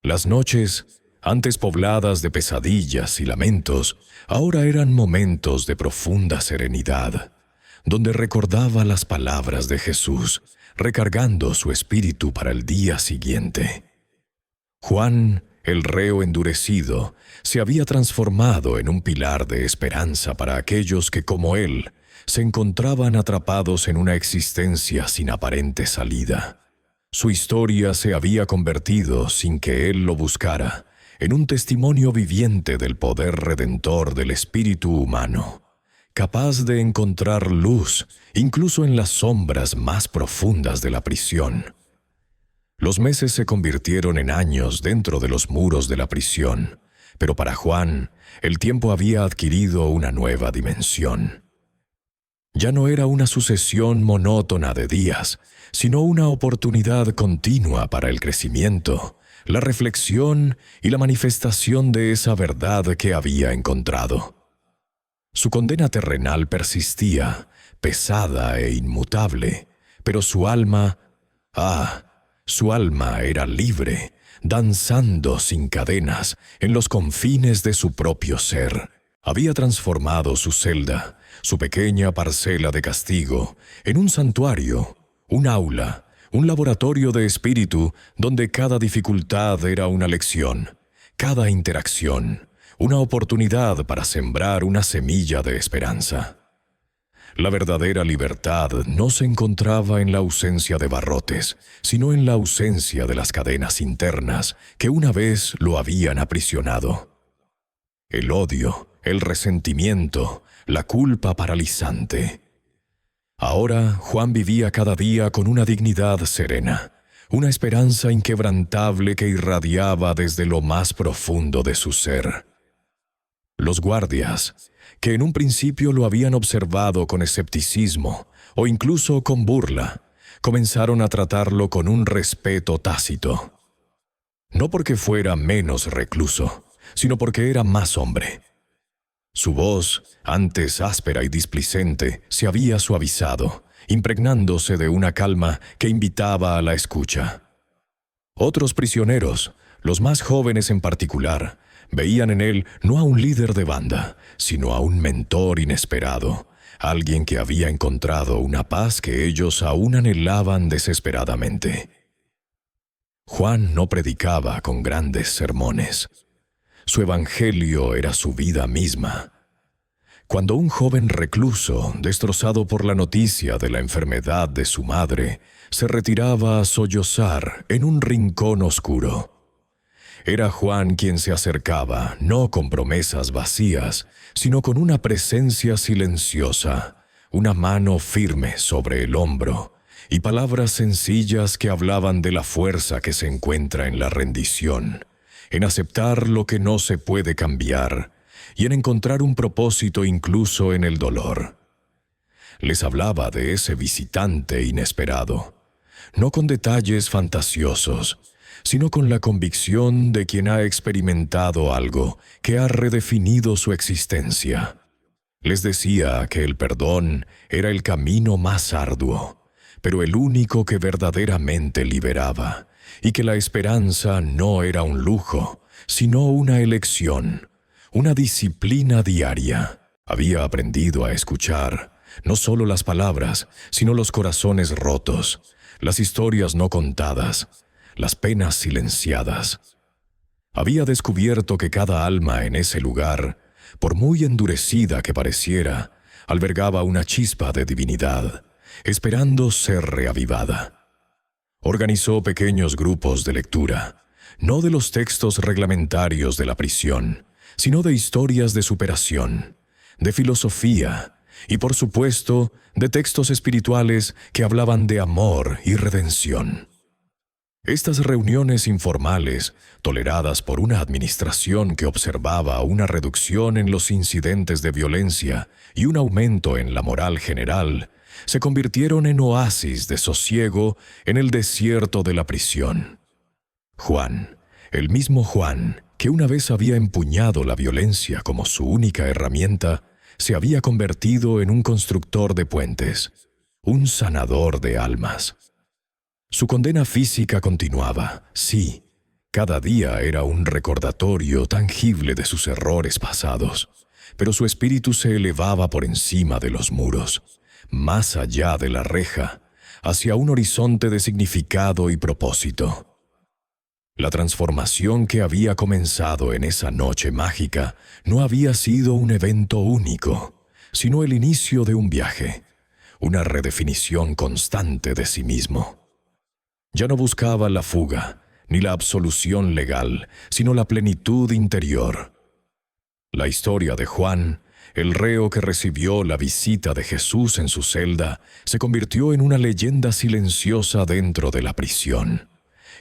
Las noches, antes pobladas de pesadillas y lamentos, ahora eran momentos de profunda serenidad, donde recordaba las palabras de Jesús, recargando su espíritu para el día siguiente. Juan, el reo endurecido, se había transformado en un pilar de esperanza para aquellos que, como él, se encontraban atrapados en una existencia sin aparente salida. Su historia se había convertido, sin que él lo buscara, en un testimonio viviente del poder redentor del espíritu humano, capaz de encontrar luz incluso en las sombras más profundas de la prisión. Los meses se convirtieron en años dentro de los muros de la prisión, pero para Juan, el tiempo había adquirido una nueva dimensión. Ya no era una sucesión monótona de días, sino una oportunidad continua para el crecimiento, la reflexión y la manifestación de esa verdad que había encontrado. Su condena terrenal persistía, pesada e inmutable, pero su alma era libre, danzando sin cadenas en los confines de su propio ser. Había transformado su celda, su pequeña parcela de castigo, en un santuario, un aula, un laboratorio de espíritu donde cada dificultad era una lección, cada interacción, una oportunidad para sembrar una semilla de esperanza. La verdadera libertad no se encontraba en la ausencia de barrotes, sino en la ausencia de las cadenas internas que una vez lo habían aprisionado. El odio, el resentimiento, la culpa paralizante. Ahora Juan vivía cada día con una dignidad serena, una esperanza inquebrantable que irradiaba desde lo más profundo de su ser. Los guardias, que en un principio lo habían observado con escepticismo o incluso con burla, comenzaron a tratarlo con un respeto tácito. No porque fuera menos recluso, sino porque era más hombre. Su voz, antes áspera y displicente, se había suavizado, impregnándose de una calma que invitaba a la escucha. Otros prisioneros, los más jóvenes en particular, veían en él no a un líder de banda, sino a un mentor inesperado, alguien que había encontrado una paz que ellos aún anhelaban desesperadamente. Juan no predicaba con grandes sermones. Su evangelio era su vida misma. Cuando un joven recluso, destrozado por la noticia de la enfermedad de su madre, se retiraba a sollozar en un rincón oscuro, era Juan quien se acercaba, no con promesas vacías, sino con una presencia silenciosa, una mano firme sobre el hombro y palabras sencillas que hablaban de la fuerza que se encuentra en la rendición, en aceptar lo que no se puede cambiar y en encontrar un propósito incluso en el dolor. Les hablaba de ese visitante inesperado, no con detalles fantasiosos, sino con la convicción de quien ha experimentado algo que ha redefinido su existencia. Les decía que el perdón era el camino más arduo, pero el único que verdaderamente liberaba, y que la esperanza no era un lujo, sino una elección, una disciplina diaria. Había aprendido a escuchar, no solo las palabras, sino los corazones rotos, las historias no contadas, las penas silenciadas. Había descubierto que cada alma en ese lugar, por muy endurecida que pareciera, albergaba una chispa de divinidad, esperando ser reavivada. Organizó pequeños grupos de lectura, no de los textos reglamentarios de la prisión, sino de historias de superación, de filosofía y, por supuesto, de textos espirituales que hablaban de amor y redención. Estas reuniones informales, toleradas por una administración que observaba una reducción en los incidentes de violencia y un aumento en la moral general, se convirtieron en oasis de sosiego en el desierto de la prisión. Juan, el mismo Juan, que una vez había empuñado la violencia como su única herramienta, se había convertido en un constructor de puentes, un sanador de almas. Su condena física continuaba, sí, cada día era un recordatorio tangible de sus errores pasados, pero su espíritu se elevaba por encima de los muros, más allá de la reja, hacia un horizonte de significado y propósito. La transformación que había comenzado en esa noche mágica no había sido un evento único, sino el inicio de un viaje, una redefinición constante de sí mismo. Ya no buscaba la fuga, ni la absolución legal, sino la plenitud interior. La historia de Juan, el reo que recibió la visita de Jesús en su celda, se convirtió en una leyenda silenciosa dentro de la prisión.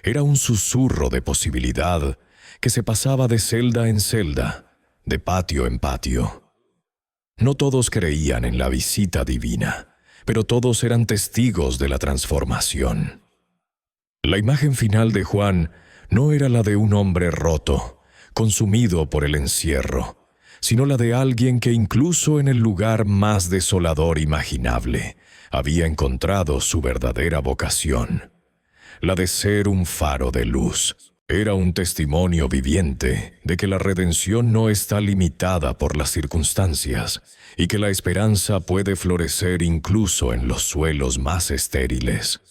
Era un susurro de posibilidad que se pasaba de celda en celda, de patio en patio. No todos creían en la visita divina, pero todos eran testigos de la transformación. La imagen final de Juan no era la de un hombre roto, consumido por el encierro, sino la de alguien que incluso en el lugar más desolador imaginable había encontrado su verdadera vocación, la de ser un faro de luz. Era un testimonio viviente de que la redención no está limitada por las circunstancias y que la esperanza puede florecer incluso en los suelos más estériles.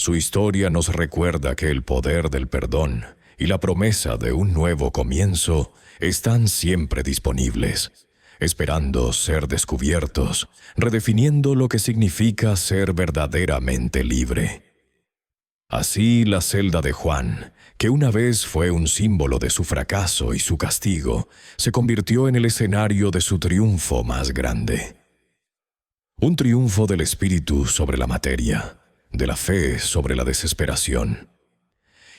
Su historia nos recuerda que el poder del perdón y la promesa de un nuevo comienzo están siempre disponibles, esperando ser descubiertos, redefiniendo lo que significa ser verdaderamente libre. Así, la celda de Juan, que una vez fue un símbolo de su fracaso y su castigo, se convirtió en el escenario de su triunfo más grande. Un triunfo del espíritu sobre la materia, de la fe sobre la desesperación.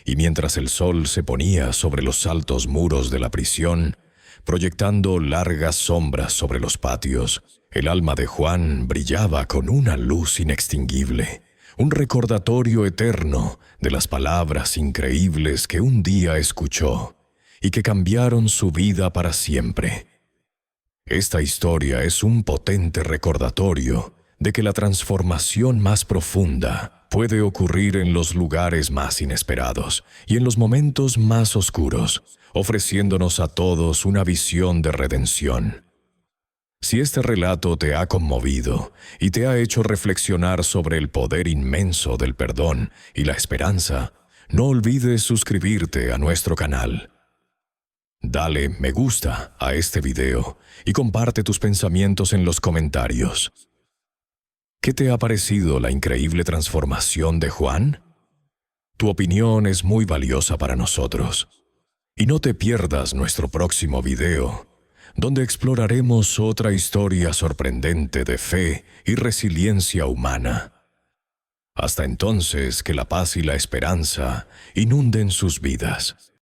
Y mientras el sol se ponía sobre los altos muros de la prisión, proyectando largas sombras sobre los patios, el alma de Juan brillaba con una luz inextinguible, un recordatorio eterno de las palabras increíbles que un día escuchó y que cambiaron su vida para siempre. Esta historia es un potente recordatorio de que la transformación más profunda puede ocurrir en los lugares más inesperados y en los momentos más oscuros, ofreciéndonos a todos una visión de redención. Si este relato te ha conmovido y te ha hecho reflexionar sobre el poder inmenso del perdón y la esperanza, no olvides suscribirte a nuestro canal. Dale me gusta a este video y comparte tus pensamientos en los comentarios. ¿Qué te ha parecido la increíble transformación de Juan? Tu opinión es muy valiosa para nosotros. Y no te pierdas nuestro próximo video, donde exploraremos otra historia sorprendente de fe y resiliencia humana. Hasta entonces, que la paz y la esperanza inunden sus vidas.